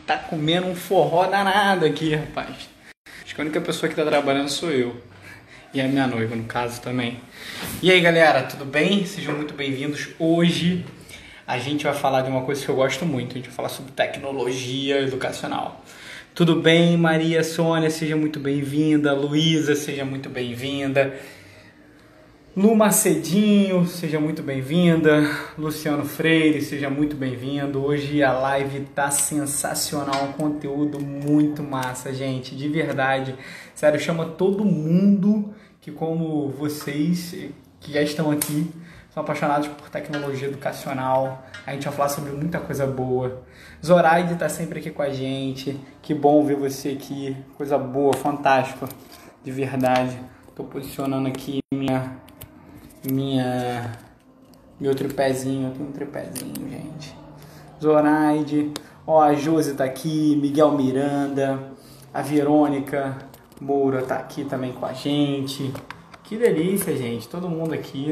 tá comendo um forró danado aqui, rapaz. Acho que a única pessoa que tá trabalhando sou eu. E a minha noiva, no caso, também. E aí, galera, tudo bem? Sejam muito bem-vindos. Hoje a gente vai falar de uma coisa que eu gosto muito. A gente vai falar sobre tecnologia educacional. Tudo bem, Maria Sônia? Seja muito bem-vinda. Luísa, seja muito bem-vinda. Lu Macedinho, seja muito bem-vinda. Luciano Freire, seja muito bem-vindo. Hoje a live tá sensacional, um conteúdo muito massa, gente, de verdade. Sério, chama todo mundo que, como vocês, que já estão aqui, são apaixonados por tecnologia educacional. A gente vai falar sobre muita coisa boa. Zoraide tá sempre aqui com a gente. Que bom ver você aqui. Coisa boa, fantástico, de verdade. Tô posicionando aqui meu tripézinho, eu tenho um tripézinho, gente. Zoraide, ó, a Josi tá aqui, Miguel Miranda, a Verônica Moura tá aqui também com a gente. Que delícia, gente, todo mundo aqui.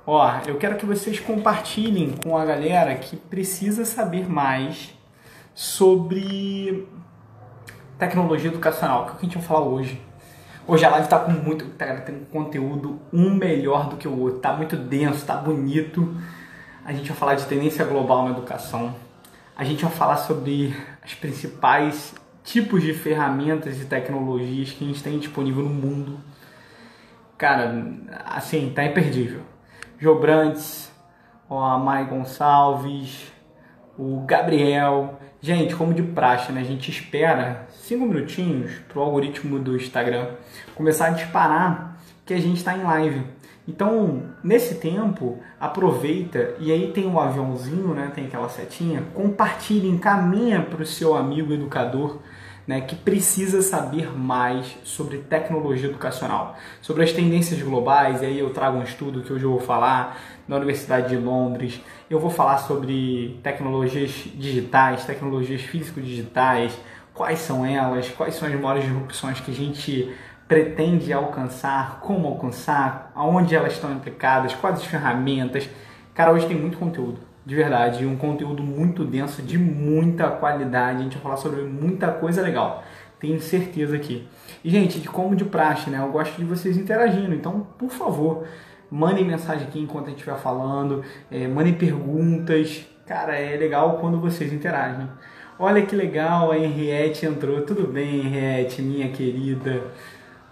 Ó, eu quero que vocês compartilhem com a galera que precisa saber mais sobre tecnologia educacional, que é o que a gente vai falar hoje. Hoje a live tá com muito, tem um conteúdo um melhor do que o outro, tá muito denso, tá bonito. A gente vai falar de tendência global na educação. A gente vai falar sobre os principais tipos de ferramentas e tecnologias que a gente tem disponível no mundo. Cara, assim, tá imperdível. Jobrantes, ó, a Mai Gonçalves, o Gabriel. Gente, como de praxe, né? A gente espera 5 minutinhos para o algoritmo do Instagram começar a disparar que a gente está em live. Então, nesse tempo, aproveita e aí tem um aviãozinho, né? Tem aquela setinha. Compartilhe, encaminha para o seu amigo educador, né, que precisa saber mais sobre tecnologia educacional, sobre as tendências globais. E aí eu trago um estudo que hoje eu vou falar na Universidade de Londres. Eu vou falar sobre tecnologias digitais, tecnologias físico-digitais, quais são elas, quais são as maiores disrupções que a gente pretende alcançar, como alcançar, aonde elas estão implicadas, quais as ferramentas. Cara, hoje tem muito conteúdo, de verdade, um conteúdo muito denso, de muita qualidade. A gente vai falar sobre muita coisa legal, tenho certeza aqui. E, gente, como de praxe, né, eu gosto de vocês interagindo, então, por favor, mandem mensagem aqui enquanto a gente estiver falando, mandem perguntas. Cara, é legal quando vocês interagem. Olha que legal, a Henriette entrou. Tudo bem, Henriette, minha querida?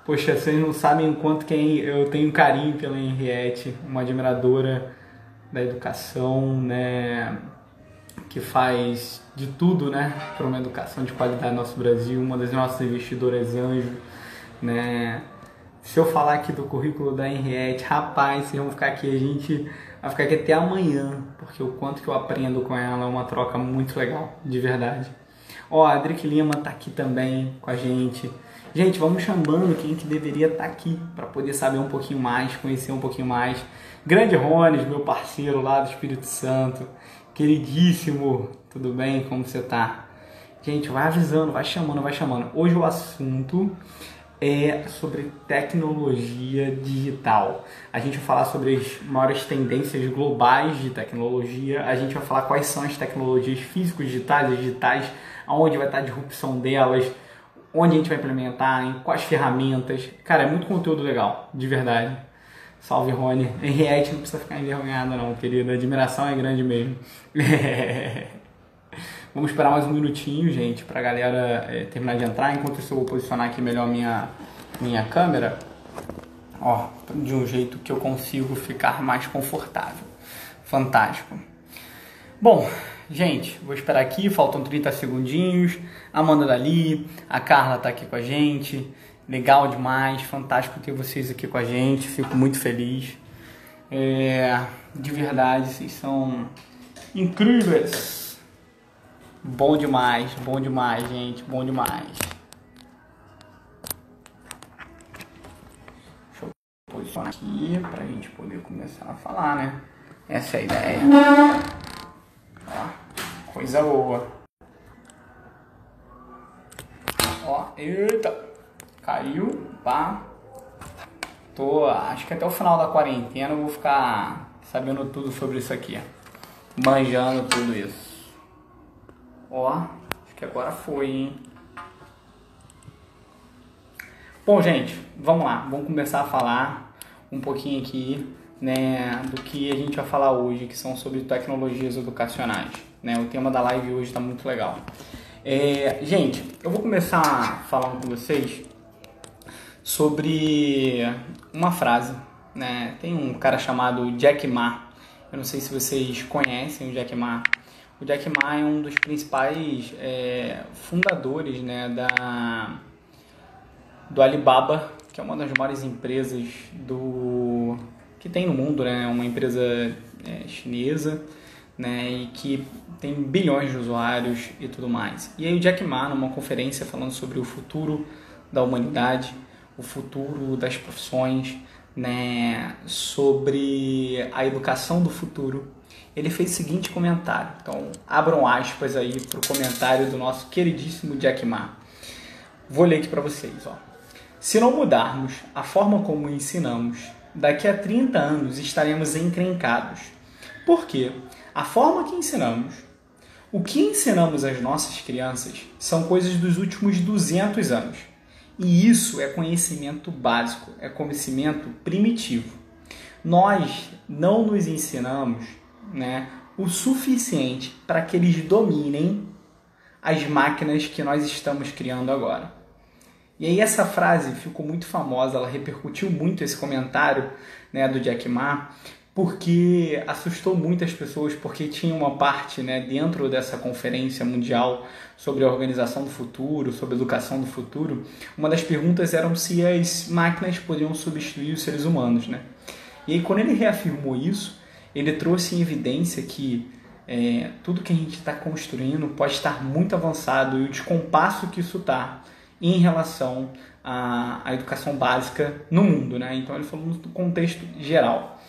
Poxa, vocês não sabem o quanto que eu tenho carinho pela Henriette, uma admiradora da educação, né, que faz de tudo, né, para uma educação de qualidade no nosso Brasil, uma das nossas investidoras anjo, né. Se eu falar aqui do currículo da Henriette, rapaz, vocês vão ficar aqui, a gente vai ficar aqui até amanhã, porque o quanto que eu aprendo com ela é uma troca muito legal, de verdade. Ó, a Adrique Lima tá aqui também com a gente. Gente, vamos chamando quem que deveria estar aqui para poder saber um pouquinho mais, conhecer um pouquinho mais. Grande Rones, meu parceiro lá do Espírito Santo, queridíssimo, tudo bem? Como você tá? Gente, vai avisando, vai chamando, vai chamando. Hoje o assunto é sobre tecnologia digital. A gente vai falar sobre as maiores tendências globais de tecnologia. A gente vai falar quais são as tecnologias físico-digitais, as digitais, aonde vai estar a disrupção delas, onde a gente vai implementar, em quais ferramentas. Cara, é muito conteúdo legal, de verdade. Salve, Rony. Henriette, não precisa ficar envergonhada não, querida. A admiração é grande mesmo. Vamos esperar mais um minutinho, gente, pra galera terminar de entrar. Enquanto isso, eu vou posicionar aqui melhor minha câmera. Ó, de um jeito que eu consigo ficar mais confortável. Fantástico. Bom, gente, vou esperar aqui, faltam 30 segundinhos. Amanda dali, a Carla tá aqui com a gente. Legal demais, fantástico ter vocês aqui com a gente, fico muito feliz. De verdade, vocês são incríveis. Bom demais, gente, bom demais. Deixa eu posicionar aqui pra gente poder começar a falar, né? Essa é a ideia. Ó, coisa boa. Ó, eita, caiu, pá. Acho que até o final da quarentena eu vou ficar sabendo tudo sobre isso aqui. Manjando tudo isso. Ó, Acho que agora foi, hein? Bom, gente, vamos lá. Vamos começar a falar um pouquinho aqui, né, do que a gente vai falar hoje, que são sobre tecnologias educacionais. Né? O tema da live hoje está muito legal. Gente, eu vou começar falando com vocês sobre uma frase. Né? Tem um cara chamado Jack Ma. Eu não sei se vocês conhecem o Jack Ma. O Jack Ma é um dos principais fundadores, né, do Alibaba, que é uma das maiores empresas que tem no mundo, né? Uma empresa chinesa, né? E que tem bilhões de usuários e tudo mais. E aí o Jack Ma, numa conferência falando sobre o futuro da humanidade, o futuro das profissões, né? Sobre a educação do futuro, ele fez o seguinte comentário. Então, abram aspas aí para o comentário do nosso queridíssimo Jack Ma. Vou ler aqui para vocês, ó. Se não mudarmos a forma como ensinamos, daqui a 30 anos estaremos encrencados. Por quê? A forma que ensinamos, o que ensinamos às nossas crianças, são coisas dos últimos 200 anos. E isso é conhecimento básico, é conhecimento primitivo. Nós não nos ensinamos, né, o suficiente para que eles dominem as máquinas que nós estamos criando agora. E aí essa frase ficou muito famosa, ela repercutiu muito esse comentário, né, do Jack Ma, porque assustou muitas pessoas, porque tinha uma parte, né, dentro dessa conferência mundial sobre a organização do futuro, sobre a educação do futuro, uma das perguntas era se as máquinas poderiam substituir os seres humanos, né? E aí quando ele reafirmou isso, ele trouxe em evidência que tudo que a gente está construindo pode estar muito avançado e o descompasso que isso está em relação à educação básica no mundo, né? Então ele falou no contexto geral.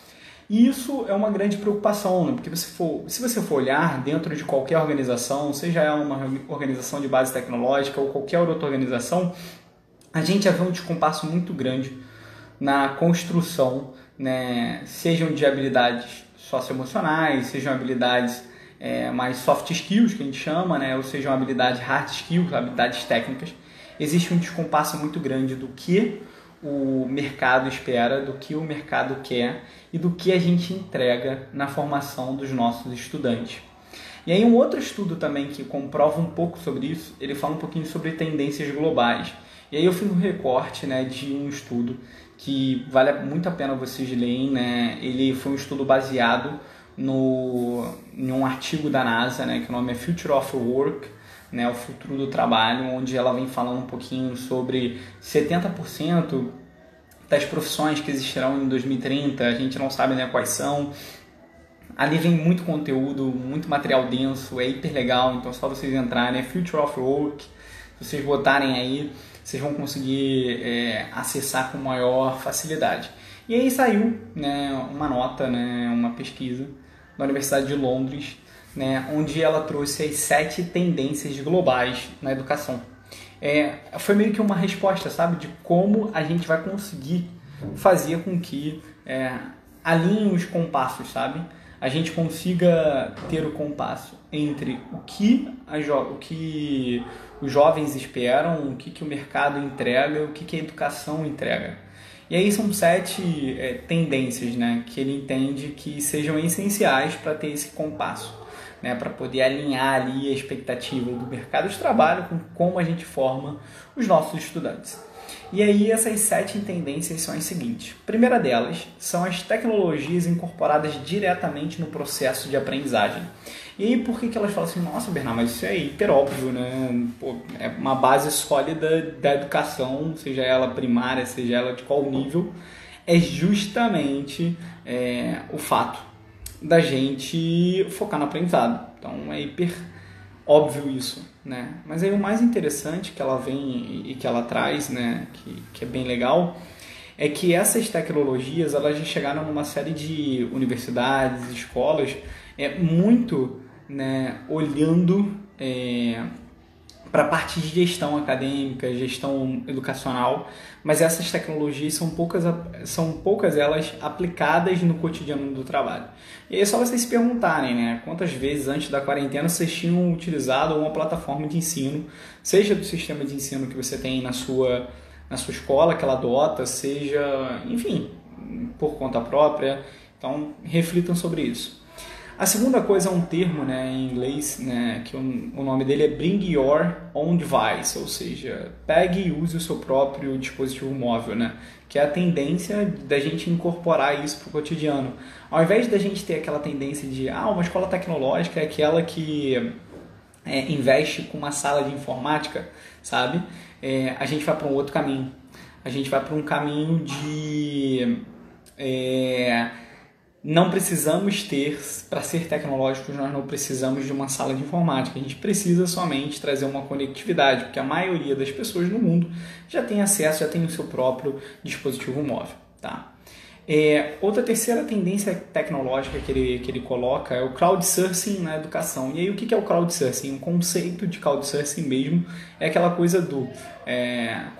E isso é uma grande preocupação, né? Porque se você for olhar dentro de qualquer organização, seja ela uma organização de base tecnológica ou qualquer outra organização, a gente já vê um descompasso muito grande na construção, né? Sejam de habilidades socioemocionais, sejam habilidades mais soft skills, que a gente chama, né? Ou sejam habilidades hard skills, habilidades técnicas. Existe um descompasso muito grande do que o mercado espera, do que o mercado quer e do que a gente entrega na formação dos nossos estudantes. E aí um outro estudo também que comprova um pouco sobre isso, ele fala um pouquinho sobre tendências globais. E aí eu fiz um recorte, né, de um estudo que vale muito a pena vocês lerem, né? Ele foi um estudo baseado em um artigo da NASA, né, que o nome é Future of Work, né, o futuro do trabalho, onde ela vem falando um pouquinho sobre 70% das profissões que existirão em 2030, a gente não sabe, né, quais são. Ali vem muito conteúdo, muito material denso, é hiper legal, então é só vocês entrarem, Future of Work, se vocês botarem aí, vocês vão conseguir acessar com maior facilidade. E aí saiu, né, uma nota, né, uma pesquisa da Universidade de Londres, né, onde ela trouxe as 7 tendências globais na educação. Foi meio que uma resposta, sabe, de como a gente vai conseguir fazer com que alinhem os compassos, sabe? A gente consiga ter o compasso entre o que os jovens esperam, o que o mercado entrega, o que a educação entrega. E aí são 7 tendências, né, que ele entende que sejam essenciais para ter esse compasso, né, para poder alinhar ali a expectativa do mercado de trabalho com como a gente forma os nossos estudantes. E aí essas 7 tendências são as seguintes. A primeira delas são as tecnologias incorporadas diretamente no processo de aprendizagem. E aí por que elas falam assim, nossa, Bernardo, mas isso é hiper óbvio, né? Pô, é uma base sólida da educação, seja ela primária, seja ela de qual nível, é justamente o fato da gente focar no aprendizado. Então é hiper óbvio isso, né? Mas aí o mais interessante que ela vem e que ela traz, né, que é bem legal, é que essas tecnologias elas já chegaram numa série de universidades, escolas, muito, né, olhando para a parte de gestão acadêmica, gestão educacional, mas essas tecnologias são poucas elas aplicadas no cotidiano do trabalho. E aí é só vocês se perguntarem, né, quantas vezes antes da quarentena vocês tinham utilizado uma plataforma de ensino, seja do sistema de ensino que você tem na sua escola, que ela adota, seja, enfim, por conta própria. Então, reflitam sobre isso. A segunda coisa é um termo, né, em inglês, né, que o nome dele é Bring Your Own Device, ou seja, pegue e use o seu próprio dispositivo móvel, né, que é a tendência da gente incorporar isso para o cotidiano. Ao invés da gente ter aquela tendência de, uma escola tecnológica é aquela que investe com uma sala de informática, sabe? A gente vai para um outro caminho. A gente vai para um caminho de... não precisamos ter, para ser tecnológicos, nós não precisamos de uma sala de informática. A gente precisa somente trazer uma conectividade, porque a maioria das pessoas no mundo já tem acesso, já tem o seu próprio dispositivo móvel. Tá? Outra terceira tendência tecnológica que ele coloca é o crowdsourcing na educação. E aí o que é o crowdsourcing? O conceito de crowdsourcing mesmo é aquela coisa do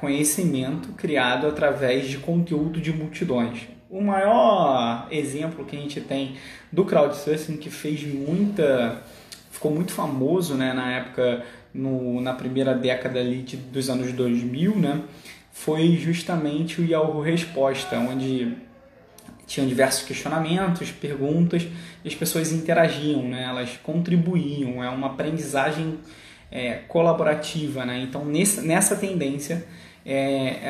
conhecimento criado através de conteúdo de multidões. O maior exemplo que a gente tem do crowdsourcing que ficou muito famoso, né, na época, na primeira década ali dos anos 2000, né, foi justamente o Yahoo Resposta, onde tinham diversos questionamentos, perguntas, e as pessoas interagiam, né, elas contribuíam, é uma aprendizagem colaborativa, né? Então nessa tendência,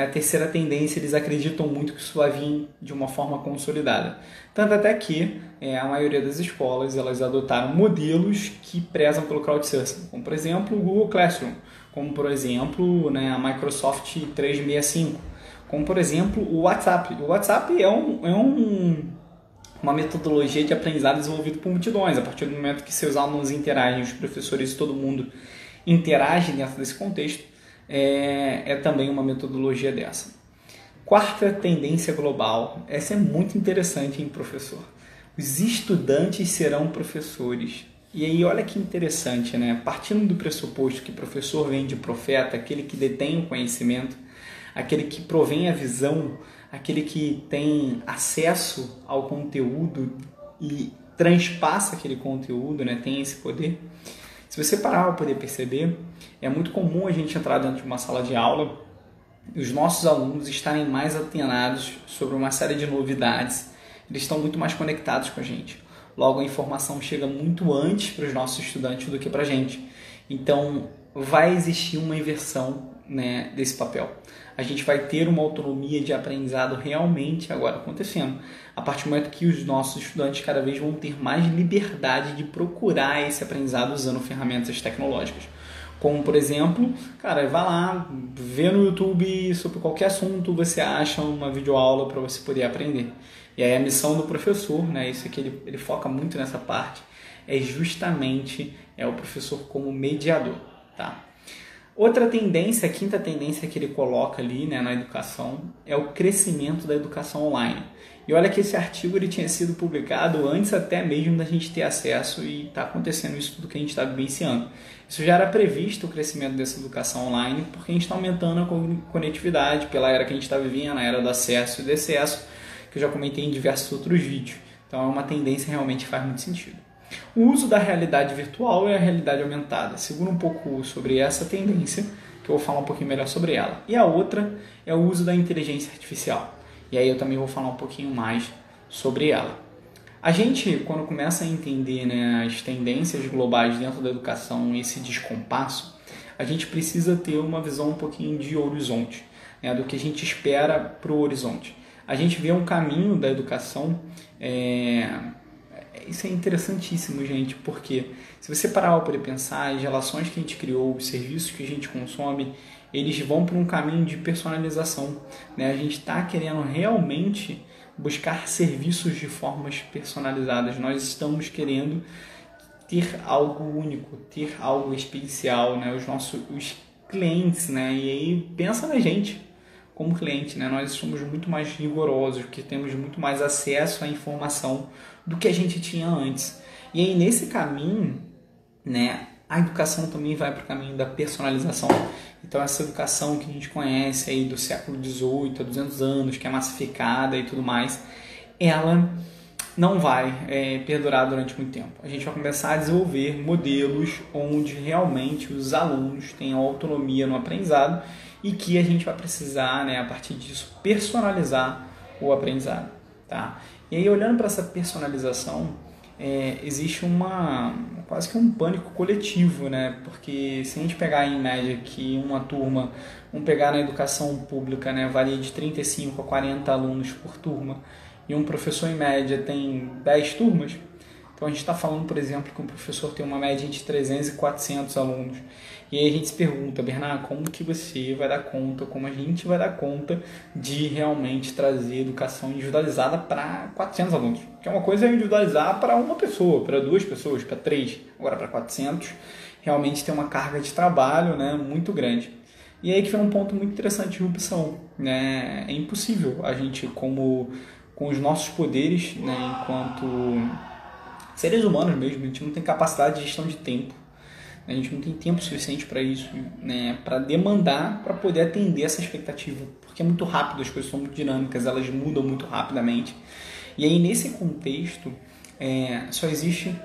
a terceira tendência, eles acreditam muito que isso vai vir de uma forma consolidada. Tanto até que a maioria das escolas elas adotaram modelos que prezam pelo crowdsourcing, como por exemplo o Google Classroom, como por exemplo, né, a Microsoft 365, como por exemplo o WhatsApp. O WhatsApp é uma metodologia de aprendizado desenvolvida por multidões. A partir do momento que seus alunos interagem, os professores e todo mundo interagem dentro desse contexto, é também uma metodologia dessa. Quarta tendência global, essa é muito interessante, hein, professor? Os estudantes serão professores. E aí, olha que interessante, né? Partindo do pressuposto que professor vem de profeta, aquele que detém o conhecimento, aquele que provém a visão, aquele que tem acesso ao conteúdo e transpassa aquele conteúdo, né? Tem esse poder. Se você parar para poder perceber, é muito comum a gente entrar dentro de uma sala de aula e os nossos alunos estarem mais atenados sobre uma série de novidades. Eles estão muito mais conectados com a gente. Logo, a informação chega muito antes para os nossos estudantes do que para a gente. Então, vai existir uma inversão, né, desse papel. A gente vai ter uma autonomia de aprendizado realmente agora acontecendo, a partir do momento que os nossos estudantes cada vez vão ter mais liberdade de procurar esse aprendizado usando ferramentas tecnológicas. Como, por exemplo, vai lá, vê no YouTube sobre qualquer assunto, você acha uma videoaula para você poder aprender. E aí a missão do professor, né, isso que ele foca muito nessa parte, é justamente o professor como mediador. Tá? Outra tendência, a quinta tendência que ele coloca ali, né, na educação, é o crescimento da educação online. E olha que esse artigo ele tinha sido publicado antes até mesmo da gente ter acesso e está acontecendo isso tudo que a gente está vivenciando. Isso já era previsto, o crescimento dessa educação online, porque a gente está aumentando a conectividade pela era que a gente está vivendo, a era do acesso e do excesso, que eu já comentei em diversos outros vídeos. Então é uma tendência realmente que faz muito sentido. O uso da realidade virtual e a realidade aumentada. Segura um pouco sobre essa tendência, que eu vou falar um pouquinho melhor sobre ela. E a outra é o uso da inteligência artificial. E aí eu também vou falar um pouquinho mais sobre ela. A gente, quando começa a entender, né, as tendências globais dentro da educação, esse descompasso, a gente precisa ter uma visão um pouquinho de horizonte, né, do que a gente espera para o horizonte. A gente vê um caminho da educação, isso é interessantíssimo, gente, porque se você parar para poder pensar, as relações que a gente criou, os serviços que a gente consome, eles vão para um caminho de personalização, né? A gente está querendo realmente buscar serviços de formas personalizadas. Nós estamos querendo ter algo único, ter algo especial, né? Os clientes, né? E aí pensa na gente como cliente, né? Nós somos muito mais rigorosos, porque temos muito mais acesso à informação do que a gente tinha antes. E aí nesse caminho, né, a educação também vai para o caminho da personalização. Então essa educação que a gente conhece aí do século XVIII, há 200 anos, que é massificada e tudo mais, ela não vai perdurar durante muito tempo. A gente vai começar a desenvolver modelos onde realmente os alunos tenham autonomia no aprendizado e que a gente vai precisar, né, a partir disso, personalizar o aprendizado. Tá? E aí, olhando para essa personalização, existe quase que um pânico coletivo, né? Porque se a gente pegar em média que uma turma, vamos pegar na educação pública, né, varia de 35 a 40 alunos por turma, e um professor em média tem 10 turmas, então a gente está falando, por exemplo, que um professor tem uma média de 300 e 400 alunos. E aí a gente se pergunta, Bernardo, como que você vai dar conta, como a gente vai dar conta de realmente trazer educação individualizada para 400 alunos? Porque uma coisa é individualizar para uma pessoa, para duas pessoas, para três, agora para 400, realmente tem uma carga de trabalho, né, muito grande. E aí que vem um ponto muito interessante de disrupção, né? É impossível a gente, com os nossos poderes, né, enquanto seres humanos mesmo, a gente não tem capacidade de gestão de tempo. A gente não tem tempo suficiente para isso, né, para demandar, para poder atender essa expectativa, porque é muito rápido, as coisas são muito dinâmicas, elas mudam muito rapidamente. E aí, nesse contexto, só existe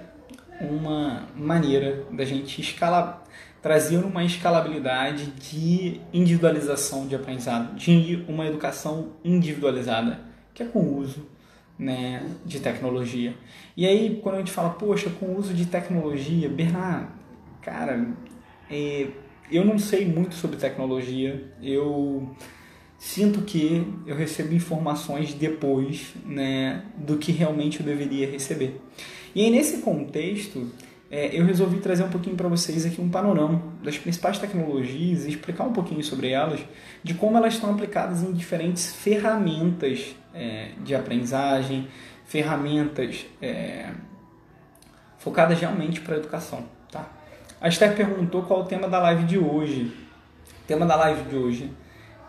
uma maneira da gente trazer uma escalabilidade de individualização de aprendizado, de uma educação individualizada, que é com o uso, né, de tecnologia. E aí, quando a gente fala, poxa, com o uso de tecnologia, Bernardo, cara, eu não sei muito sobre tecnologia, eu sinto que eu recebo informações depois, né, do que realmente eu deveria receber. E aí, nesse contexto, eu resolvi trazer um pouquinho para vocês aqui um panorama das principais tecnologias e explicar um pouquinho sobre elas, de como elas estão aplicadas em diferentes ferramentas de aprendizagem, ferramentas focadas realmente para a educação. Tá? A Esther perguntou qual é o tema da live de hoje. O tema da live de hoje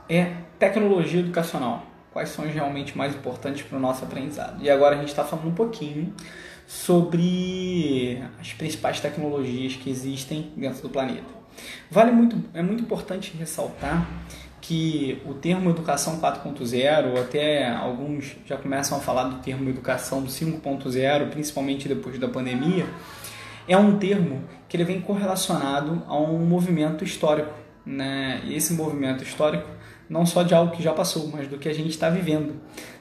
é tecnologia educacional. Quais são os realmente mais importantes para o nosso aprendizado? E agora a gente está falando um pouquinho sobre as principais tecnologias que existem dentro do planeta. É muito importante ressaltar que o termo Educação 4.0, ou até alguns já começam a falar do termo Educação 5.0, principalmente depois da pandemia, é um termo que ele vem correlacionado a um movimento histórico, né? E esse movimento histórico não só de algo que já passou, mas do que a gente está vivendo,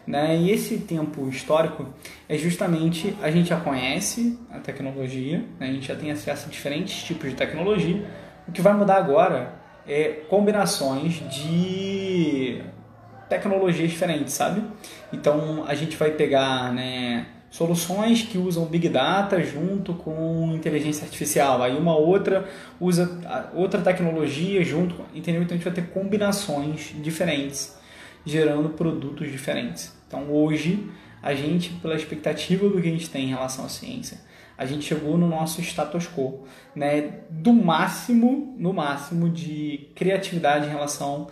né? E esse tempo histórico é justamente, a gente já conhece a tecnologia, né? A gente já tem acesso a diferentes tipos de tecnologia. O que vai mudar agora é combinações de tecnologias diferentes, sabe? Então a gente vai pegar, né, soluções que usam Big Data junto com inteligência artificial. Aí uma outra usa outra tecnologia junto, entendeu? Então a gente vai ter combinações diferentes, gerando produtos diferentes. Então hoje, a gente, pela expectativa do que a gente tem em relação à ciência, a gente chegou no nosso status quo, né? No máximo de criatividade em relação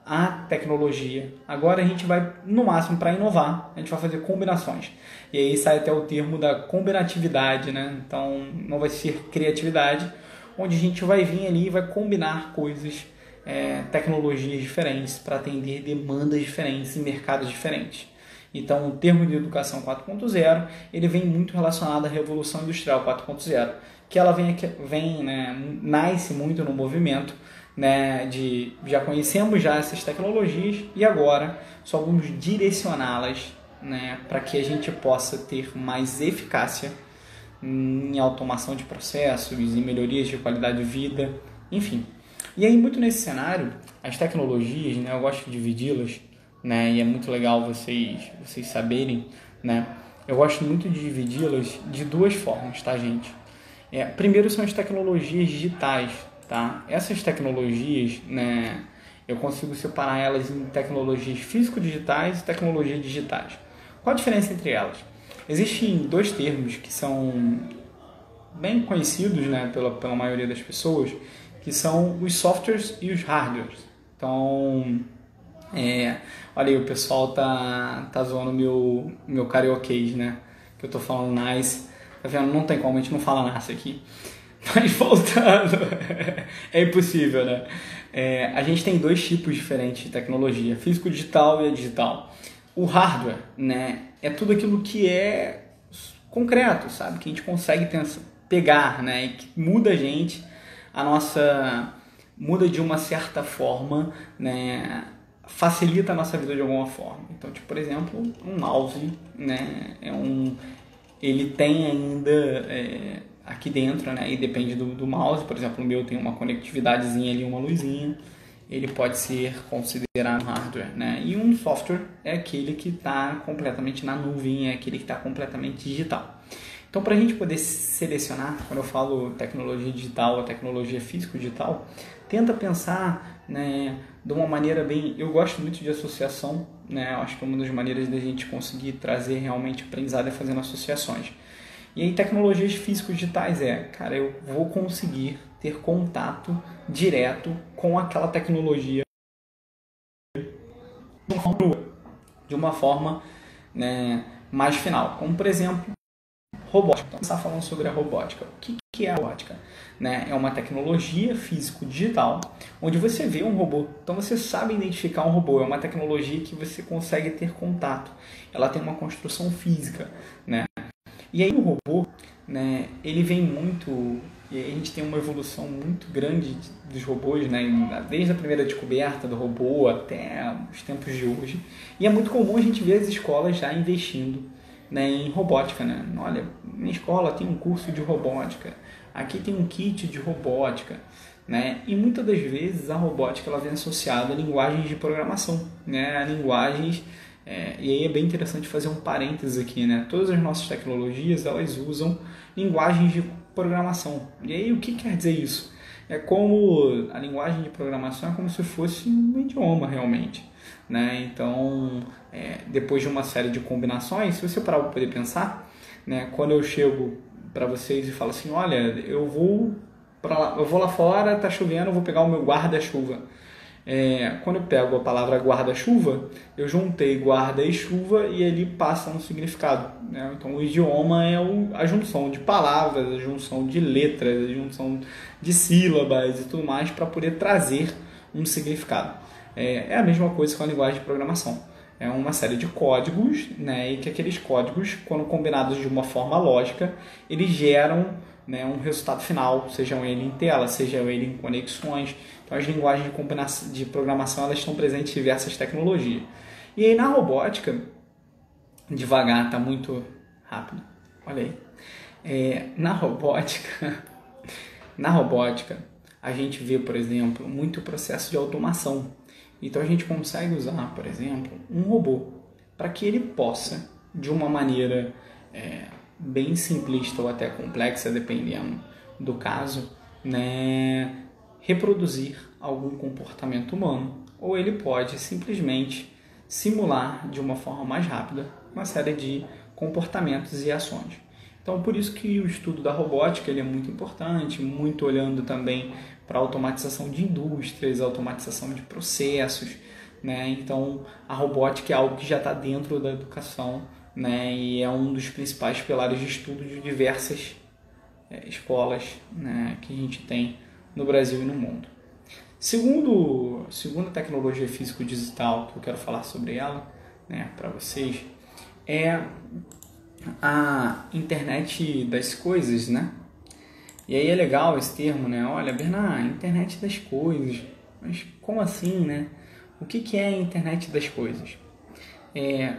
a tecnologia. Agora a gente vai, no máximo, para inovar, a gente vai fazer combinações. E aí sai até o termo da combinatividade, né? Então não vai ser criatividade, onde a gente vai vir ali e vai combinar coisas, tecnologias diferentes para atender demandas diferentes e mercados diferentes. Então o termo de educação 4.0, ele vem muito relacionado à Revolução Industrial 4.0, que ela nasce muito no movimento, né, já conhecemos já essas tecnologias e agora só vamos direcioná-las, né, para que a gente possa ter mais eficácia em automação de processos, em melhorias de qualidade de vida, enfim. E aí, muito nesse cenário, as tecnologias, né, eu gosto de dividi-las, né, e é muito legal vocês saberem, né, eu gosto muito de dividi-las de duas formas, tá, gente? Primeiro são as tecnologias digitais. Tá? Essas tecnologias, né, eu consigo separar elas em tecnologias físico-digitais e tecnologias digitais. Qual a diferença entre elas? Existem dois termos que são bem conhecidos, né, pela maioria das pessoas, que são os softwares e os hardwares. Então, olha aí, o pessoal tá zoando meu carioquês, né? Que eu tô falando nice. Tá vendo? Não tem como, a gente não fala nice aqui. Mas voltando, é impossível, né? A gente tem dois tipos diferentes de tecnologia, físico-digital e a digital. O hardware, né, é tudo aquilo que é concreto, sabe? Que a gente consegue pegar, né? E que muda a gente, muda de uma certa forma, né? Facilita a nossa vida de alguma forma. Então, tipo, por exemplo, um mouse, né? Ele tem ainda aqui dentro, né? E depende do mouse. Por exemplo, o meu tem uma conectividadezinha ali, uma luzinha. Ele pode ser considerado hardware, né? E um software é aquele que está completamente na nuvem, é aquele que está completamente digital. Então, para a gente poder selecionar, quando eu falo tecnologia digital ou tecnologia físico-digital, tenta pensar, né, de uma maneira bem... Eu gosto muito de associação, né? Eu acho que uma das maneiras da gente conseguir trazer realmente aprendizado é fazendo associações. E aí, tecnologias físico-digitais cara, eu vou conseguir ter contato direto com aquela tecnologia de uma forma, né, mais final. Como, por exemplo, robótica. Então, está falando sobre a robótica. O que é a robótica? Né? É uma tecnologia físico-digital onde você vê um robô. Então você sabe identificar um robô. É uma tecnologia que você consegue ter contato. Ela tem uma construção física, né? E aí o robô, né, ele vem muito... E aí a gente tem uma evolução muito grande dos robôs, né? Desde a primeira descoberta do robô até os tempos de hoje. E é muito comum a gente ver as escolas já investindo, né, em robótica, né? Olha, minha escola tem um curso de robótica, aqui tem um kit de robótica, né? E muitas das vezes a robótica ela vem associada a linguagens de programação, né? A linguagens, e aí é bem interessante fazer um parênteses aqui, né? Todas as nossas tecnologias elas usam linguagens de programação. E aí o que quer dizer isso? É como a linguagem de programação é como se fosse um idioma realmente, né? Então, depois de uma série de combinações, se você parar para poder pensar, né? Quando eu chego para vocês e falo assim, olha, eu vou lá fora, tá chovendo, eu vou pegar o meu guarda-chuva. Quando eu pego a palavra guarda-chuva, eu juntei guarda e chuva e ele passa um significado, né? Então o idioma é a junção de palavras, a junção de letras, a junção de sílabas e tudo mais para poder trazer um significado. É a mesma coisa com a linguagem de programação. É uma série de códigos, né? E que aqueles códigos, quando combinados de uma forma lógica, eles geram, né, um resultado final, sejam ele em tela, sejam ele em conexões. Então as linguagens de programação elas estão presentes em diversas tecnologias. E aí na robótica, devagar, está muito rápido, olha aí. Na robótica, a gente vê, por exemplo, muito processo de automação. Então a gente consegue usar, por exemplo, um robô para que ele possa, de uma maneira bem simplista ou até complexa, dependendo do caso, né, reproduzir algum comportamento humano. Ou ele pode simplesmente simular de uma forma mais rápida uma série de comportamentos e ações. Então, por isso que o estudo da robótica ele é muito importante, muito olhando também para a automatização de indústrias, automatização de processos, né? Então, a robótica é algo que já está dentro da educação, né? E é um dos principais pilares de estudo de diversas escolas, né, que a gente tem no Brasil e no mundo. Segunda tecnologia físico-digital que eu quero falar sobre ela, né, para vocês, é a internet das coisas, né? E aí é legal esse termo, né? Olha, Bernard, internet das coisas. Mas como assim, né? O que é a internet das coisas?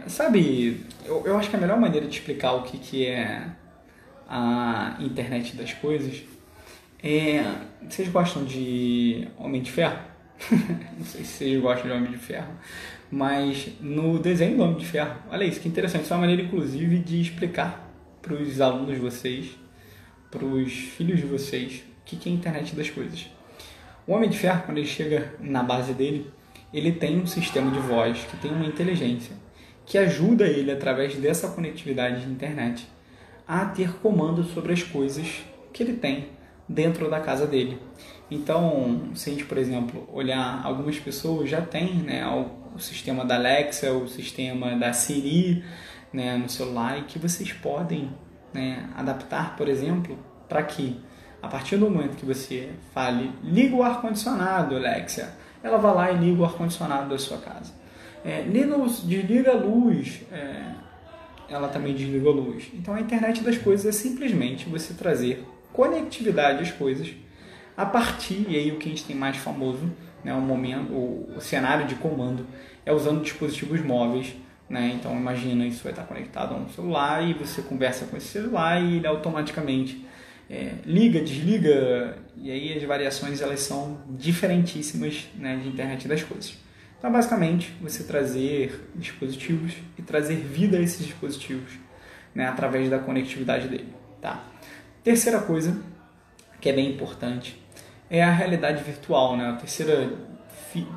Sabe, eu acho que a melhor maneira de explicar o que é a internet das coisas vocês gostam de Homem de Ferro? Não sei se vocês gostam de Homem de Ferro, mas no desenho do Homem de Ferro, olha isso, que interessante. Isso é uma maneira, inclusive, de explicar para os alunos de vocês, para os filhos de vocês, o que é a internet das coisas. O Homem de Ferro, quando ele chega na base dele, ele tem um sistema de voz que tem uma inteligência que ajuda ele, através dessa conectividade de internet, a ter comando sobre as coisas que ele tem dentro da casa dele. Então, se a gente, por exemplo, olhar, algumas pessoas já têm, né, o sistema da Alexa, o sistema da Siri, né, no celular, e que vocês podem, né, adaptar, por exemplo, para que A partir do momento que você fale, liga o ar-condicionado, Alexia, ela vai lá e liga o ar-condicionado da sua casa. Desliga a luz, ela também desliga a luz. Então a internet das coisas é simplesmente você trazer conectividade às coisas a partir, e aí o que a gente tem mais famoso, né, o cenário de comando é usando dispositivos móveis, né? Então imagina, isso vai estar conectado a um celular e você conversa com esse celular e ele automaticamente liga, desliga, e aí as variações elas são diferentíssimas, né, de internet das coisas. Então basicamente você trazer dispositivos e trazer vida a esses dispositivos, né, através da conectividade dele. Tá? Terceira coisa que é bem importante é a realidade virtual, né? A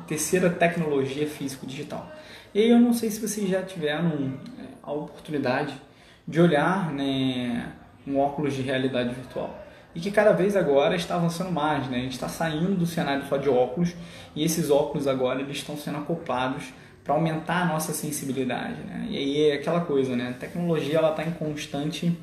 terceira tecnologia físico-digital. E aí eu não sei se vocês já tiveram a oportunidade de olhar, né, um óculos de realidade virtual. E que cada vez agora está avançando mais, né? A gente está saindo do cenário só de óculos e esses óculos agora eles estão sendo acoplados para aumentar a nossa sensibilidade, né? E aí é aquela coisa, né? A tecnologia ela está em constante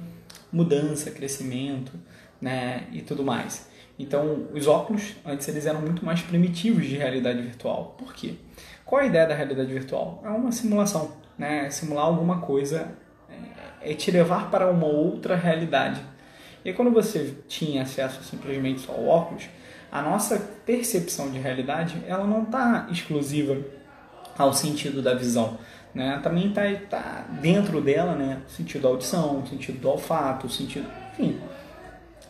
mudança, crescimento, né? E tudo mais. Então, os óculos, antes eles eram muito mais primitivos de realidade virtual. Por quê? Qual a ideia da realidade virtual? É uma simulação, né? Simular alguma coisa é te levar para uma outra realidade. E aí, quando você tinha acesso simplesmente só ao óculos, a nossa percepção de realidade ela não está exclusiva ao sentido da visão, né? Também está dentro dela, né? O sentido da audição, o sentido do olfato, o sentido, enfim,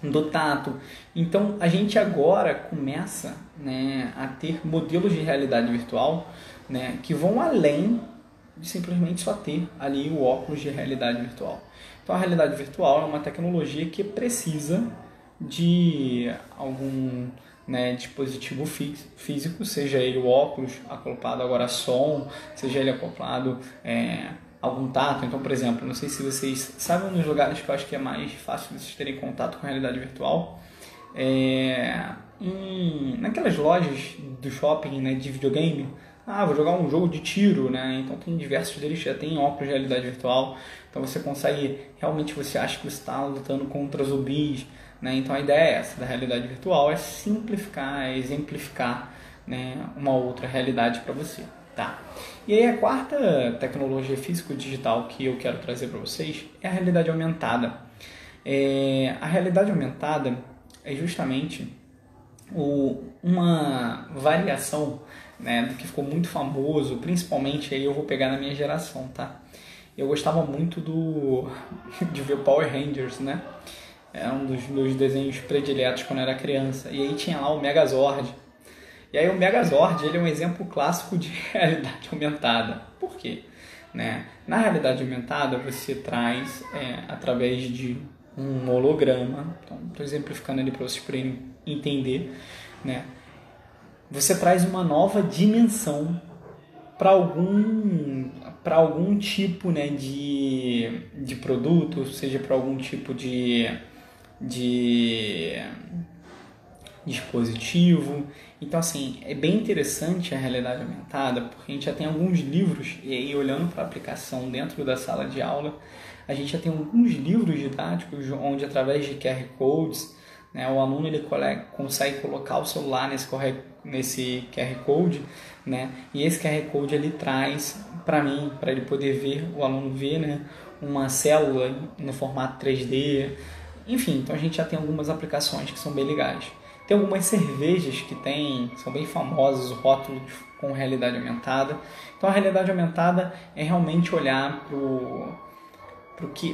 do tato. Então a gente agora começa, né, a ter modelos de realidade virtual, né, que vão além de simplesmente só ter ali o óculos de realidade virtual. Então a realidade virtual é uma tecnologia que precisa de algum, né, dispositivo físico, seja ele o óculos acoplado agora a som, seja ele acoplado algum tato. Então, por exemplo, não sei se vocês sabem um dos lugares que eu acho que é mais fácil vocês terem contato com a realidade virtual, naquelas lojas do shopping, né, de videogame. Vou jogar um jogo de tiro, né? Então tem diversos deles que já tem óculos de realidade virtual. Então você consegue, realmente você acha que você está lutando contra zumbis, né? Então a ideia é essa, da realidade virtual, é simplificar, é exemplificar, né, uma outra realidade para você. Tá. E aí a quarta tecnologia físico-digital que eu quero trazer para vocês é a realidade aumentada. A realidade aumentada é justamente uma variação, né, do que ficou muito famoso, principalmente aí eu vou pegar na minha geração, tá? Eu gostava muito de ver Power Rangers, né? É um dos meus desenhos prediletos quando eu era criança. E aí tinha lá o Megazord. E aí o Megazord ele é um exemplo clássico de realidade aumentada. Por quê? Né? Na realidade aumentada você traz, através de um holograma, então estou exemplificando ali para vocês poderem entender, né? Você traz uma nova dimensão para algum tipo, né, de produto, seja para algum tipo de dispositivo. Então, assim, é bem interessante a realidade aumentada, porque a gente já tem alguns livros, e aí olhando para a aplicação dentro da sala de aula, a gente já tem alguns livros didáticos onde, através de QR Codes, né, o aluno ele consegue colocar o celular nesse QR Code, né, e esse QR Code ele traz para ele poder ver, o aluno ver, né, uma célula no formato 3D. Enfim, então a gente já tem algumas aplicações que são bem legais. Tem algumas cervejas que são bem famosas, o rótulo com realidade aumentada. Então a realidade aumentada é realmente olhar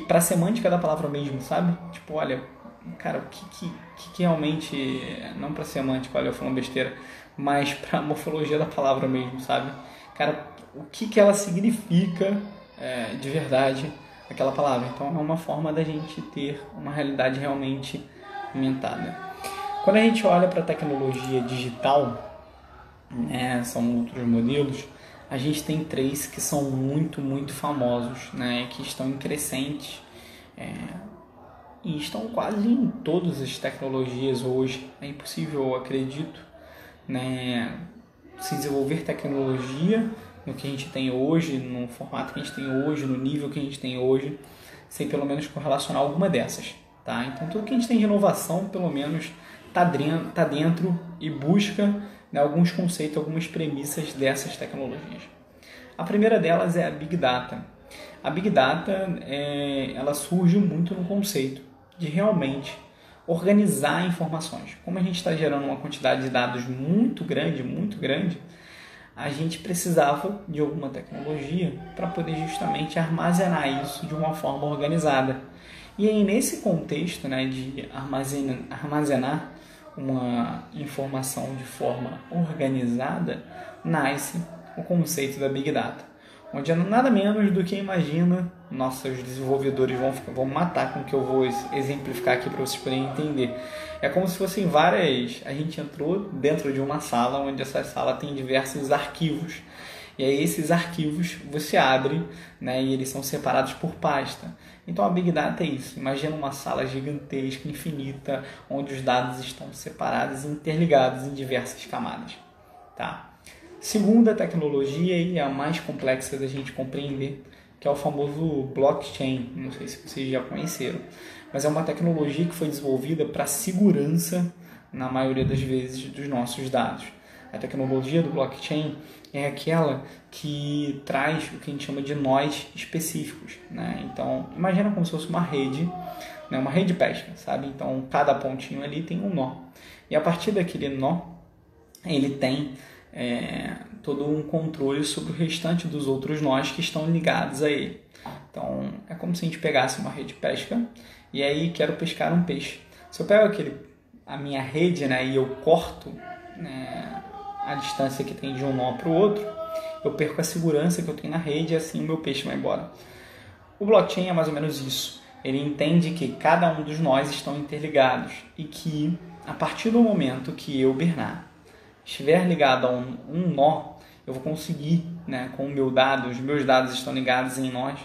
para a semântica da palavra mesmo, sabe? Tipo, olha, cara, o que realmente, não para semântica, olha, eu falando besteira, mas para a morfologia da palavra mesmo, sabe? Cara, o que ela significa de verdade, aquela palavra. Então é uma forma da gente ter uma realidade realmente aumentada. Quando a gente olha para a tecnologia digital, né, são outros modelos, a gente tem 3 que são muito, muito famosos, né, que estão em crescente, e estão quase em todas as tecnologias hoje. É impossível, eu acredito, né, se desenvolver tecnologia no que a gente tem hoje, no formato que a gente tem hoje, no nível que a gente tem hoje, sem pelo menos correlacionar alguma dessas. tá? Então tudo que a gente tem de inovação, pelo menos, tá dentro e busca, né, alguns conceitos, algumas premissas dessas tecnologias. A primeira delas é a Big Data. A Big Data, ela surge muito no conceito de realmente organizar informações. Como a gente está gerando uma quantidade de dados muito grande, a gente precisava de alguma tecnologia para poder justamente armazenar isso de uma forma organizada. E aí, nesse contexto, né, de armazenar uma informação de forma organizada, nasce o conceito da Big Data, onde é nada menos do que imagina, nossos desenvolvedores vão matar com o que eu vou exemplificar aqui para vocês poderem entender. É como se fossem a gente entrou dentro de uma sala, onde essa sala tem diversos arquivos. E aí esses arquivos você abre, né, e eles são separados por pasta. Então a Big Data é isso. Imagina uma sala gigantesca, infinita, onde os dados estão separados e interligados em diversas camadas. Tá? Segunda tecnologia, e a mais complexa da gente compreender, que é o famoso blockchain. Não sei se vocês já conheceram, mas é uma tecnologia que foi desenvolvida para segurança, na maioria das vezes, dos nossos dados. A tecnologia do blockchain é aquela que traz o que a gente chama de nós específicos, né? Então, imagina como se fosse uma rede, né? Uma rede de pesca, sabe? Então, cada pontinho ali tem um nó. E a partir daquele nó, ele tem todo um controle sobre o restante dos outros nós que estão ligados a ele. Então, é como se a gente pegasse uma rede de pesca e aí quero pescar um peixe. Se eu pego a minha rede, né, e eu corto, né, a distância que tem de um nó para o outro, eu perco a segurança que eu tenho na rede e assim o meu peixe vai embora. O blockchain é mais ou menos isso. Ele entende que cada um dos nós estão interligados e que, a partir do momento que eu, Bernard, estiver ligado a um nó, eu vou conseguir, né, com o meu dado, os meus dados estão ligados em nós,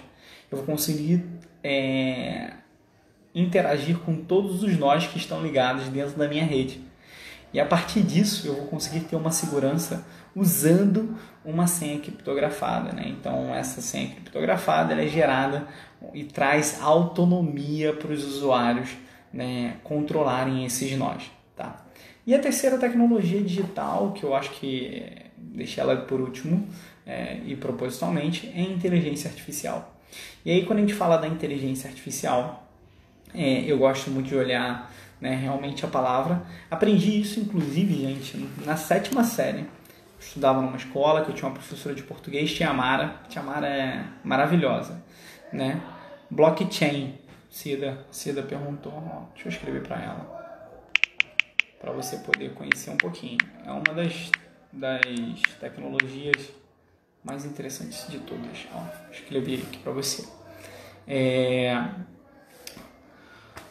eu vou conseguir interagir com todos os nós que estão ligados dentro da minha rede. E a partir disso eu vou conseguir ter uma segurança usando uma senha criptografada, né? Então essa senha criptografada ela é gerada e traz autonomia para os usuários, né, controlarem esses nós. Tá? E a terceira tecnologia digital, que eu acho que deixei ela por último e propositalmente, é a inteligência artificial. E aí quando a gente fala da inteligência artificial, eu gosto muito de olhar, né, realmente a palavra. Aprendi isso, inclusive, gente, na 7ª série. Eu estudava numa escola que eu tinha uma professora de português, Tia Mara. Tia Mara é maravilhosa, né? Blockchain. Cida perguntou. Deixa eu escrever para ela, para você poder conhecer um pouquinho. É uma das tecnologias mais interessantes de todas. Escrevi aqui para você.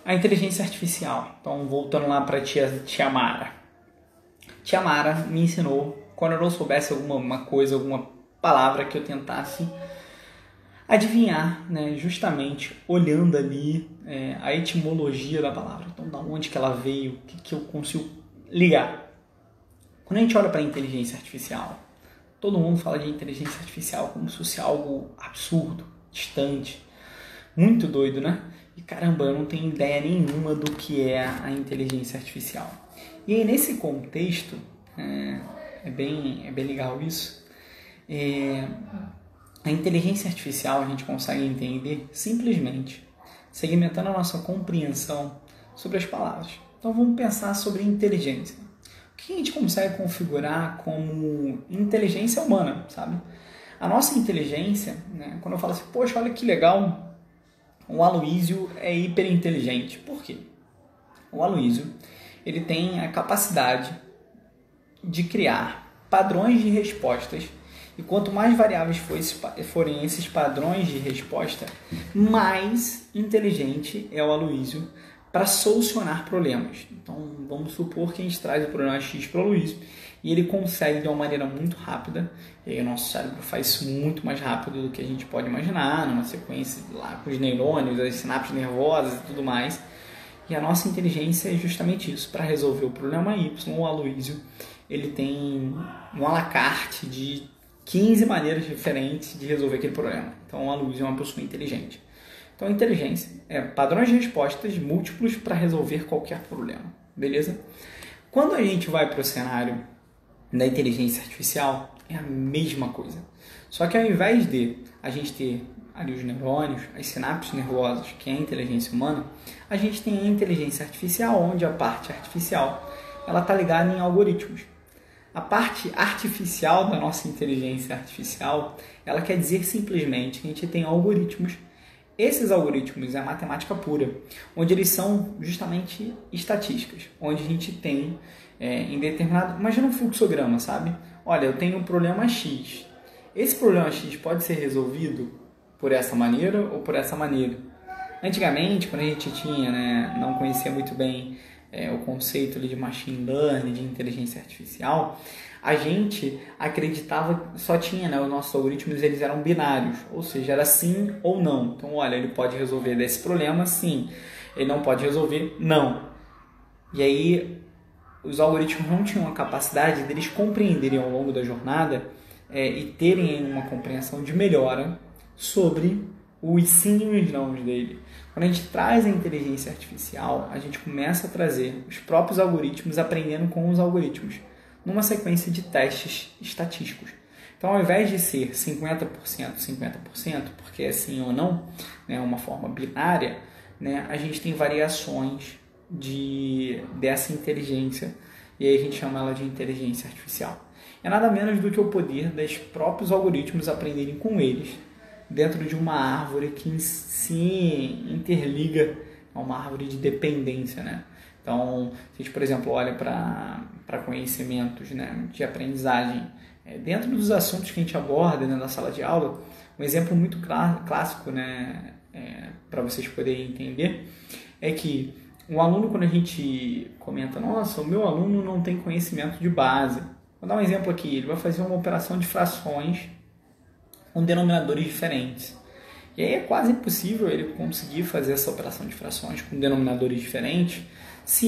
A inteligência artificial. Então, voltando lá para a tia Mara. Tia Mara me ensinou, quando eu não soubesse alguma coisa, alguma palavra que eu tentasse adivinhar, né, justamente olhando ali a etimologia da palavra. Então, da onde que ela veio, o que eu consigo ligar. Quando a gente olha para a inteligência artificial, todo mundo fala de inteligência artificial como se fosse algo absurdo, distante, muito doido, né? E caramba, eu não tenho ideia nenhuma do que é a inteligência artificial. E aí, nesse contexto, é bem legal isso. A inteligência artificial a gente consegue entender simplesmente segmentando a nossa compreensão sobre as palavras. Então vamos pensar sobre inteligência. O que a gente consegue configurar como inteligência humana, sabe? A nossa inteligência, né, quando eu falo assim, poxa, olha que legal, o Aloysio é hiperinteligente. Por quê? O Aloysio, ele tem a capacidade de criar padrões de respostas, e quanto mais variáveis forem esses padrões de resposta, mais inteligente é o Aloysio para solucionar problemas. Então, vamos supor que a gente traz o problema X para o Aloysio e ele consegue de uma maneira muito rápida, e aí o nosso cérebro faz isso muito mais rápido do que a gente pode imaginar, numa sequência lá com os neurônios, as sinapses nervosas e tudo mais. E a nossa inteligência é justamente isso. Para resolver o problema Y, o Aloysio ele tem um à la carte de 15 maneiras diferentes de resolver aquele problema. Então, o Aloysio é uma pessoa inteligente. Então, inteligência é padrões de respostas múltiplos para resolver qualquer problema, beleza? Quando a gente vai para o cenário da inteligência artificial, é a mesma coisa. Só que ao invés de a gente ter ali os neurônios, as sinapses nervosas, que é a inteligência humana, a gente tem a inteligência artificial, onde a parte artificial ela está ligada em algoritmos. A parte artificial da nossa inteligência artificial, ela quer dizer simplesmente que a gente tem algoritmos. Esses algoritmos é a matemática pura, onde eles são justamente estatísticas, onde a gente tem em determinado... Imagina um fluxograma, sabe? Olha, eu tenho um problema X. Esse problema X pode ser resolvido por essa maneira ou por essa maneira. Antigamente, quando a gente tinha, não conhecia muito bem o conceito ali de machine learning, de inteligência artificial, a gente acreditava, só tinha, os nossos algoritmos eles eram binários, ou seja, era sim ou não. Então, olha, ele pode resolver desse problema, sim. Ele não pode resolver, não. E aí, os algoritmos não tinham a capacidade deles compreenderem ao longo da jornada e terem uma compreensão de melhora sobre os sim e os não dele. Quando a gente traz a inteligência artificial, a gente começa a trazer os próprios algoritmos aprendendo com os algoritmos, numa sequência de testes estatísticos. Então, ao invés de ser 50%, 50%, porque é sim ou não, uma forma binária, a gente tem variações dessa inteligência, e aí a gente chama ela de inteligência artificial. É nada menos do que o poder dos próprios algoritmos aprenderem com eles, dentro de uma árvore que se interliga a uma árvore de dependência, Então, se a gente, por exemplo, olha para conhecimentos de aprendizagem, dentro dos assuntos que a gente aborda na sala de aula, um exemplo muito clássico, para vocês poderem entender, é que um aluno, quando a gente comenta, nossa, o meu aluno não tem conhecimento de base. Vou dar um exemplo aqui, ele vai fazer uma operação de frações com denominadores diferentes. E aí é quase impossível ele conseguir fazer essa operação de frações com denominadores diferentes se